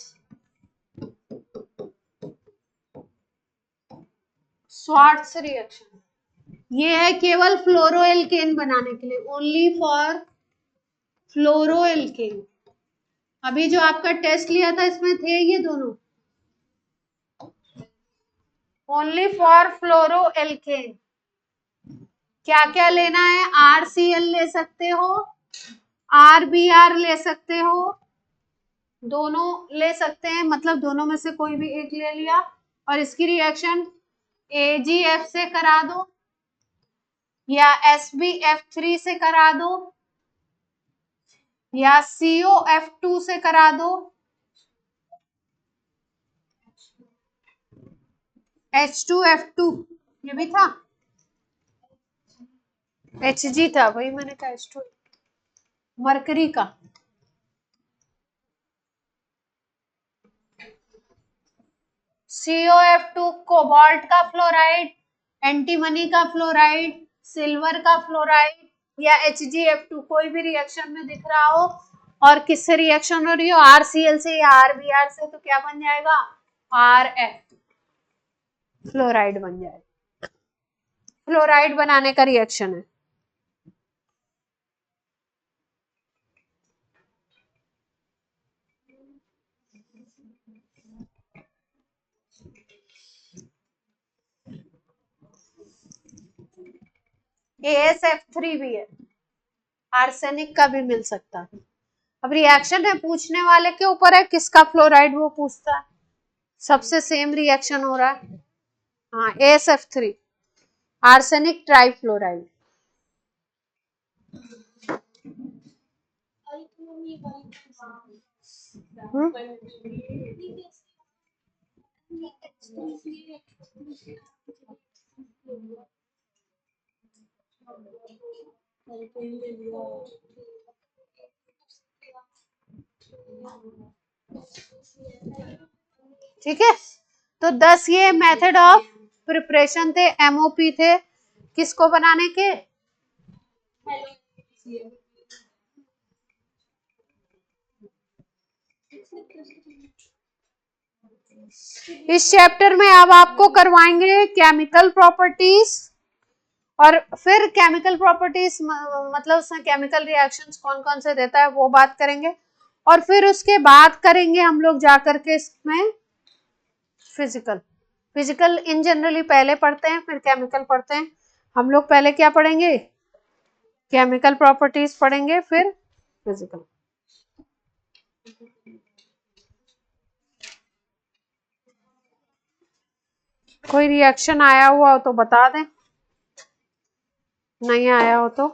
स्वार्ट्स रिएक्शन ये है केवल फ्लोरोएल्केन बनाने के लिए, ओनली फॉर फ्लोरोएल्केन। अभी जो आपका टेस्ट लिया था इसमें थे ये दोनों, ओनली फॉर फ्लोरोएल्केन। क्या क्या लेना है? RCl ले सकते हो, RBr ले सकते हो, दोनों ले सकते हैं, मतलब दोनों में से कोई भी एक ले लिया, और इसकी रिएक्शन AgF से करा दो या SbF3 से करा दो या COF2 से करा दो, H2F2 ये भी था, Hg था, वही मैंने कहा H2, मरकरी का। COF2 कोबाल्ट का फ्लोराइड, एंटीमनी का फ्लोराइड, सिल्वर का फ्लोराइड, या HgF2 कोई भी रिएक्शन में दिख रहा हो और किससे रिएक्शन हो रही हो, RCl से या RBr से, तो क्या बन जाएगा? RF, फ्लोराइड बन जाएगा। फ्लोराइड बनाने का रिएक्शन है। AsF3 भी है, आर्सेनिक का भी मिल सकता है। अब रिएक्शन है, पूछने वाले के ऊपर है किसका फ्लोराइड वो पूछता है। सबसे सेम रिएक्शन हो रहा है, हाँ AsF3, आर्सेनिक ट्राइफ्लोराइड। ठीक है, तो 10 ये मेथड ऑफ प्रिपरेशन थे, MOP थे, किसको बनाने के? इस चैप्टर में अब आपको करवाएंगे केमिकल प्रॉपर्टीज और फिर केमिकल प्रॉपर्टीज मतलब उसमें केमिकल रिएक्शंस कौन कौन से देता है वो बात करेंगे, और फिर उसके बाद करेंगे हम लोग जाकर के इसमें फिजिकल इन जनरली पहले पढ़ते हैं फिर केमिकल पढ़ते हैं। हम लोग पहले क्या पढ़ेंगे, केमिकल प्रॉपर्टीज पढ़ेंगे फिर फिजिकल। कोई रिएक्शन आया हुआ हो तो बता दें, नहीं आया हो तो।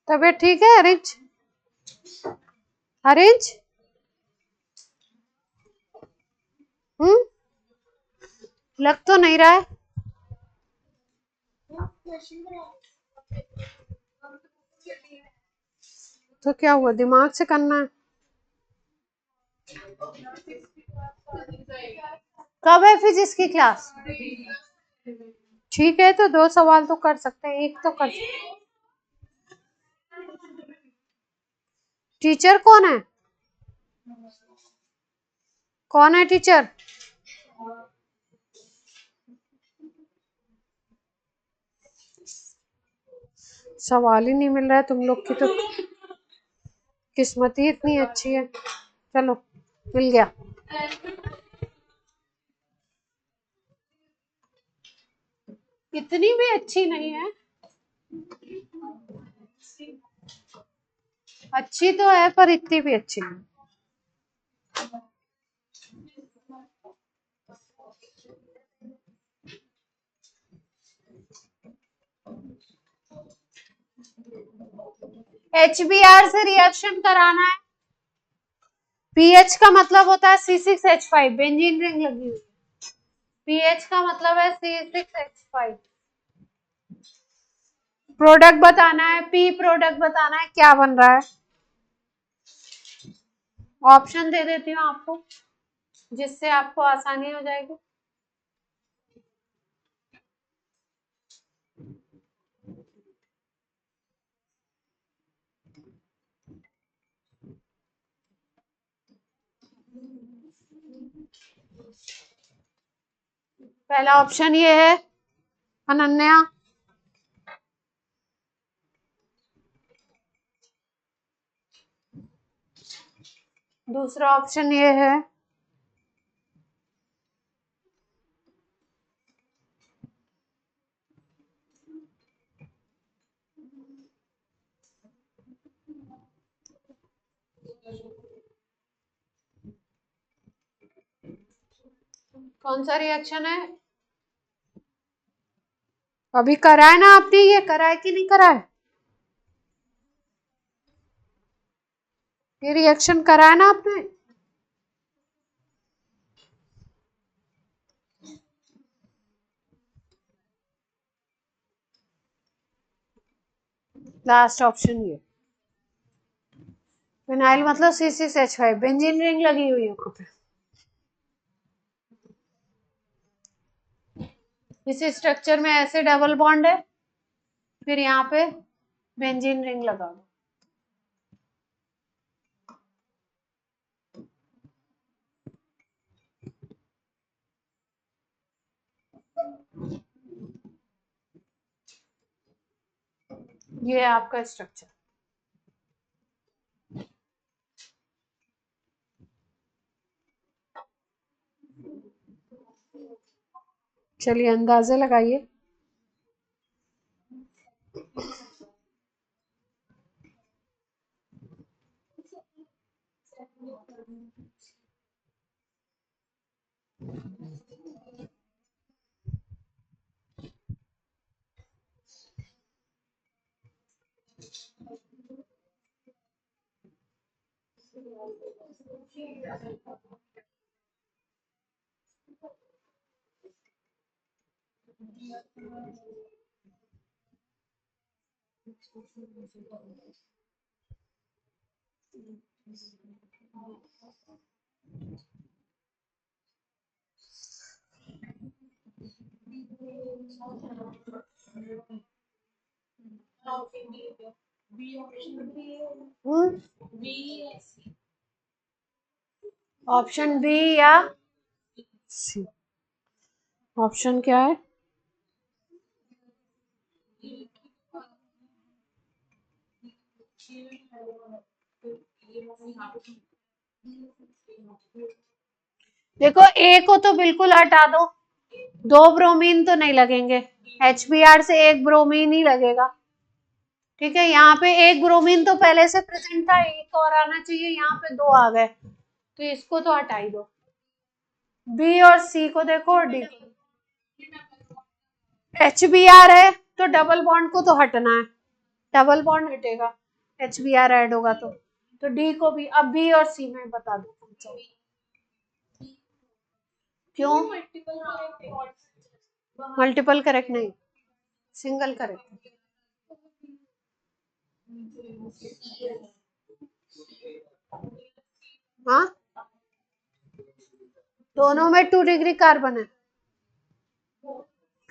तबीयत ठीक है अरिज? अरिज लग तो नहीं रहा है। तो क्या हुआ, दिमाग से करना है? कब है फिजिक्स की क्लास? ठीक है तो 2 सवाल तो कर सकते हैं, एक तो कर सकते हैं। टीचर कौन है, कौन है टीचर? सवाल ही नहीं मिल रहा है, तुम लोग की तो किस्मत ही इतनी अच्छी है। चलो मिल गया। इतनी भी अच्छी नहीं है, अच्छी तो है पर इतनी भी अच्छी नहीं। HBr से रिएक्शन कराना है, पीएच का मतलब होता है C6H5, बेंजीन रिंग लगी हुई। पीएच का मतलब है C6H5। प्रोडक्ट बताना है, पी प्रोडक्ट बताना है, क्या बन रहा है। ऑप्शन दे देती हूँ आपको जिससे आपको आसानी हो जाएगी। पहला ऑप्शन ये है अनन्या, दूसरा ऑप्शन ये है कौन सा रिएक्शन है? अभी करा है ना आपने, ये करा है कि नहीं करा है? ये रिएक्शन करा है ना आपने? लास्ट ऑप्शन ये फिनाइल मतलब C6H5, बेंजीन रिंग लगी हुई है वहां पे। इस स्ट्रक्चर में ऐसे डबल बॉन्ड है, फिर यहाँ पे बेंजीन रिंग लगा दो। ये है आपका स्ट्रक्चर। चलिए अंदाजे लगाइए। ऑप्शन बी या सी? ऑप्शन क्या है? देखो ए को तो बिल्कुल हटा दो, 2 ब्रोमीन तो नहीं लगेंगे, HBr से 1 ब्रोमीन ही लगेगा। ठीक है, यहाँ पे 1 ब्रोमीन तो पहले से प्रेजेंट था, एक और आना चाहिए, यहाँ पे 2 आ गए, तो इसको तो हटा ही दो। बी और सी को देखो और डी को। HBr है तो डबल बॉन्ड को तो हटना है, डबल बॉन्ड हटेगा, HBr ऐड होगा तो डी को भी। अब बी और सी में बता दो क्यों? मल्टीपल करेक्ट नहीं, सिंगल करेक्ट। हाँ, दोनों में 2 डिग्री कार्बन है,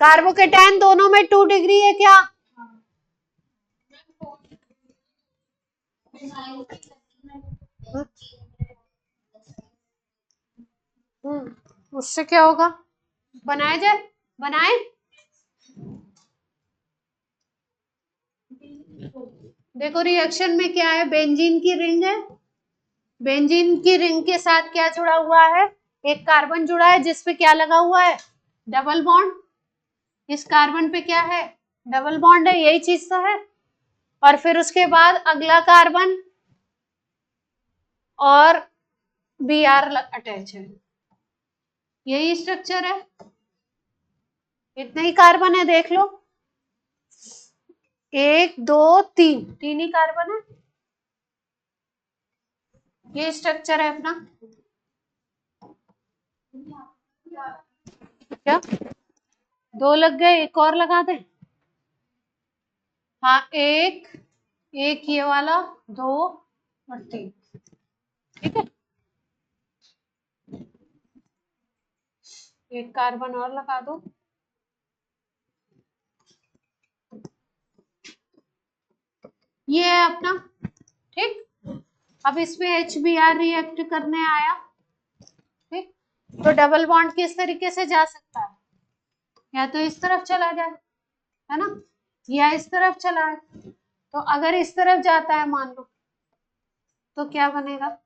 कार्बोकेटाइन दोनों में 2 डिग्री है क्या? उससे क्या होगा? बनाए जाए, बनाए। देखो रिएक्शन में क्या है, बेंजीन की रिंग है, बेंजीन की रिंग के साथ क्या जुड़ा हुआ है? एक कार्बन जुड़ा है जिसपे क्या लगा हुआ है? Double bond. इस कार्बन पे क्या है? डबल बॉन्ड है, यही चीज तो है। और फिर उसके बाद अगला कार्बन और Br अटैच है, यही स्ट्रक्चर है, इतने ही कार्बन है, देख लो, 1 2 3, 3 ही कार्बन है, ये स्ट्रक्चर है अपना। क्या 2 लग गए, एक और लगा दे? हाँ, एक ये वाला, 2 और 3, ठीक है, एक कार्बन और लगा दो। ये है अपना, ठीक। अब इसमें HBr रिएक्ट करने आया, ठीक, तो डबल बॉन्ड किस तरीके से जा सकता है? या तो इस तरफ चला जाए, है ना, या इस तरफ चला है। तो अगर इस तरफ जाता है मान लो, तो क्या बनेगा?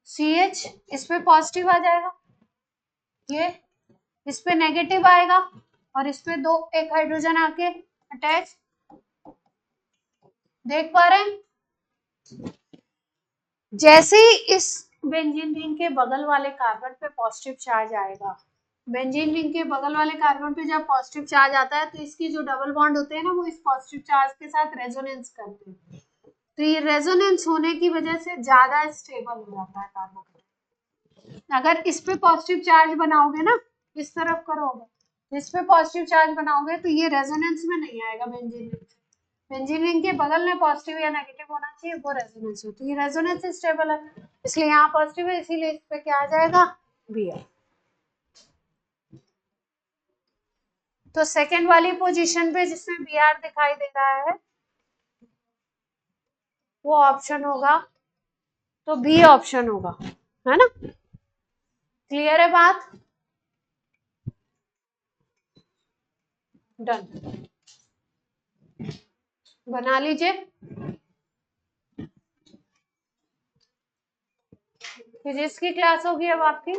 CH इस पे पॉजिटिव आ जाएगा, ये इस पे नेगेटिव आएगा, और इस पे एक हाइड्रोजन आके अटैच, देख पा रहे हैं? जैसे ही इस बेंजीन रिंग के बगल वाले कार्बन पे पॉजिटिव चार्ज आएगा, बेंजीन रिंग के बगल वाले कार्बन पे जब पॉजिटिव चार्ज आता है तो इसकी जो डबल बॉन्ड होते हैं ना, वो इस पॉजिटिव चार्ज के साथ रेजोनेंस करते हैं, तो ये रेजोनेंस होने की वजह से ज्यादा स्टेबल हो जाता है कार्बोकेटाइन। अगर इस पे पॉजिटिव चार्ज बनाओगे ना, इस तरफ करोगे, इस पे पॉजिटिव चार्ज बनाओगे, तो ये रेजोनेंस में नहीं आएगा बेंजीन रिंग से। बेंजीन रिंग के बगल में पॉजिटिव या नेगेटिव होना चाहिए, वो रेजोनेंस होती है, रेजोनेंस स्टेबल है, इसलिए यहाँ पॉजिटिव है, इसीलिए इस पे क्या आ जाएगा? Br। तो सेकेंड वाली पोजीशन पे जिसमें Br दिखाई दे रहा है, वो ऑप्शन होगा, तो बी ऑप्शन होगा, है ना? क्लियर है बात? डन, बना लीजिए। फिजिक्स की क्लास होगी अब आपकी।